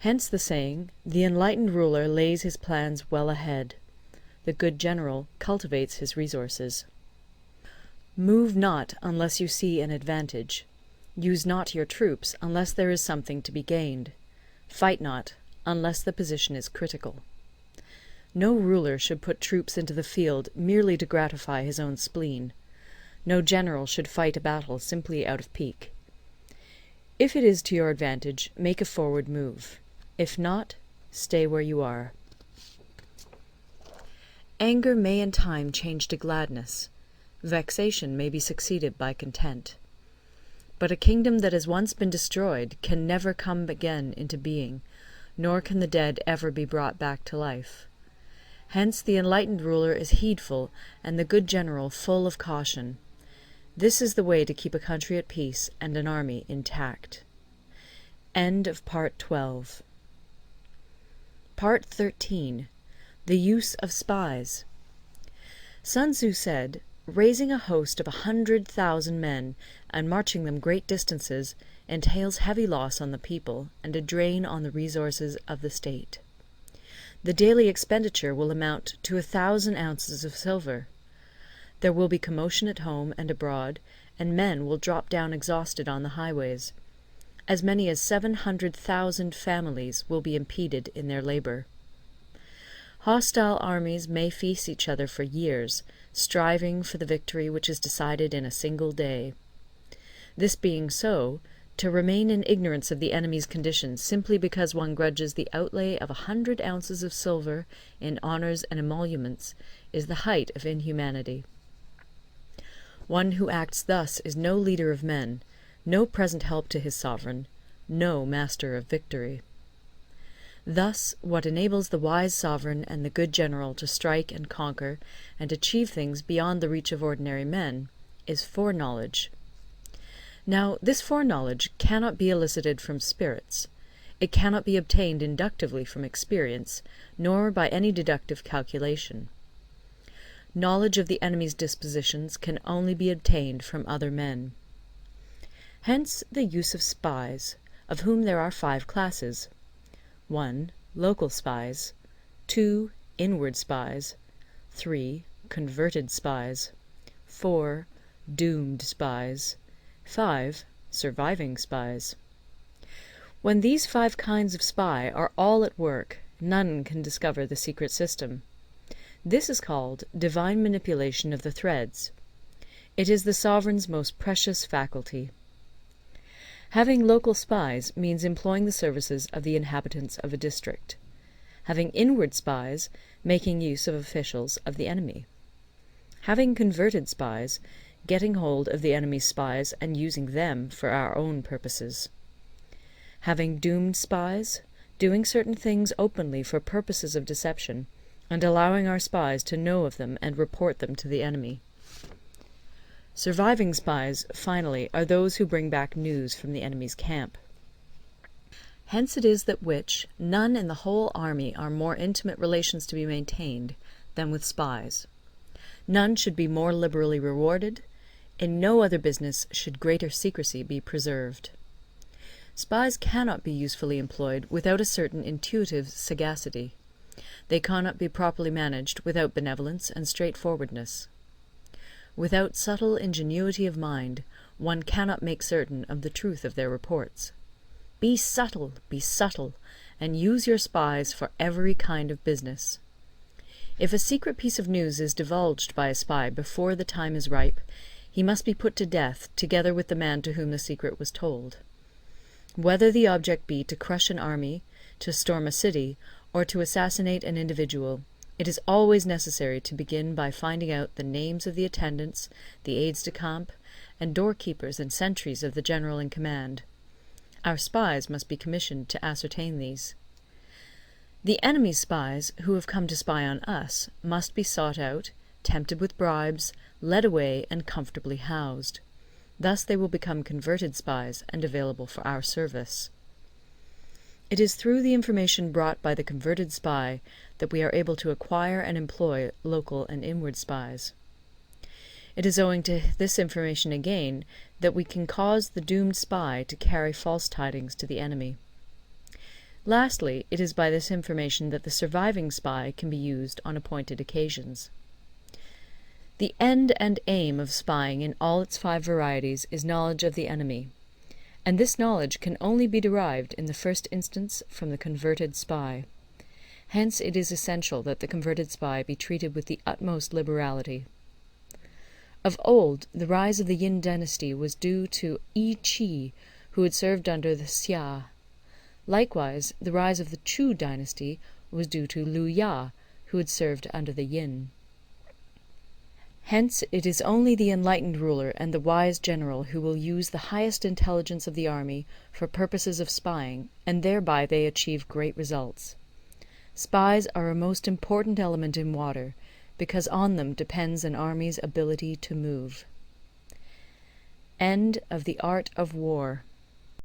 Hence the saying, "The enlightened ruler lays his plans well ahead. The good general cultivates his resources." Move not unless you see an advantage. Use not your troops unless there is something to be gained. Fight not unless the position is critical. No ruler should put troops into the field merely to gratify his own spleen. No general should fight a battle simply out of pique. If it is to your advantage, make a forward move. If not, stay where you are. Anger may in time change to gladness. Vexation may be succeeded by content. But a kingdom that has once been destroyed can never come again into being, nor can the dead ever be brought back to life. Hence the enlightened ruler is heedful, and the good general full of caution. This is the way to keep a country at peace and an army intact. End of Part 12. Part 13. The Use of Spies. Sun Tzu said, "Raising a host of 100,000 men and marching them great distances entails heavy loss on the people and a drain on the resources of the state. The daily expenditure will amount to 1,000 ounces of silver. There will be commotion at home and abroad, and men will drop down exhausted on the highways. As many as 700,000 families will be impeded in their labor. Hostile armies may feast each other for years, striving for the victory which is decided in a single day. This being so, to remain in ignorance of the enemy's condition simply because one grudges the outlay of 100 ounces of silver in honors and emoluments is the height of inhumanity. One who acts thus is no leader of men, no present help to his sovereign, no master of victory. Thus, what enables the wise sovereign and the good general to strike and conquer and achieve things beyond the reach of ordinary men is foreknowledge. Now, this foreknowledge cannot be elicited from spirits. It cannot be obtained inductively from experience, nor by any deductive calculation. Knowledge of the enemy's dispositions can only be obtained from other men. Hence the use of spies, of whom there are 5 classes. 1. Local spies. 2. Inward spies. 3. Converted spies. 4. Doomed spies. 5. Surviving spies. When these 5 kinds of spy are all at work, none can discover the secret system. This is called divine manipulation of the threads. It is the sovereign's most precious faculty. Having local spies means employing the services of the inhabitants of a district. Having inward spies, making use of officials of the enemy. Having converted spies, getting hold of the enemy's spies and using them for our own purposes. Having doomed spies, doing certain things openly for purposes of deception, and allowing our spies to know of them and report them to the enemy. Surviving spies, finally, are those who bring back news from the enemy's camp. Hence it is that none in the whole army are more intimate relations to be maintained than with spies. None should be more liberally rewarded. In no other business should greater secrecy be preserved. Spies cannot be usefully employed without a certain intuitive sagacity. They cannot be properly managed without benevolence and straightforwardness. Without subtle ingenuity of mind, one cannot make certain of the truth of their reports. Be subtle, and use your spies for every kind of business. If a secret piece of news is divulged by a spy before the time is ripe, he must be put to death together with the man to whom the secret was told. Whether the object be to crush an army, to storm a city, or to assassinate an individual, it is always necessary to begin by finding out the names of the attendants, the aides-de-camp, and doorkeepers and sentries of the general in command. Our spies must be commissioned to ascertain these. The enemy's spies, who have come to spy on us, must be sought out, tempted with bribes, led away, and comfortably housed. Thus they will become converted spies and available for our service. It is through the information brought by the converted spy that we are able to acquire and employ local and inward spies. It is owing to this information again that we can cause the doomed spy to carry false tidings to the enemy. Lastly, it is by this information that the surviving spy can be used on appointed occasions. The end and aim of spying in all its 5 varieties is knowledge of the enemy, and this knowledge can only be derived in the first instance from the converted spy. Hence it is essential that the converted spy be treated with the utmost liberality. Of old, the rise of the Yin dynasty was due to Yi Qi, who had served under the Xia. Likewise, the rise of the Chu dynasty was due to Lu Ya, who had served under the Yin. Hence it is only the enlightened ruler and the wise general who will use the highest intelligence of the army for purposes of spying, and thereby they achieve great results. Spies are a most important element in water, because on them depends an army's ability to move. End of The Art of War.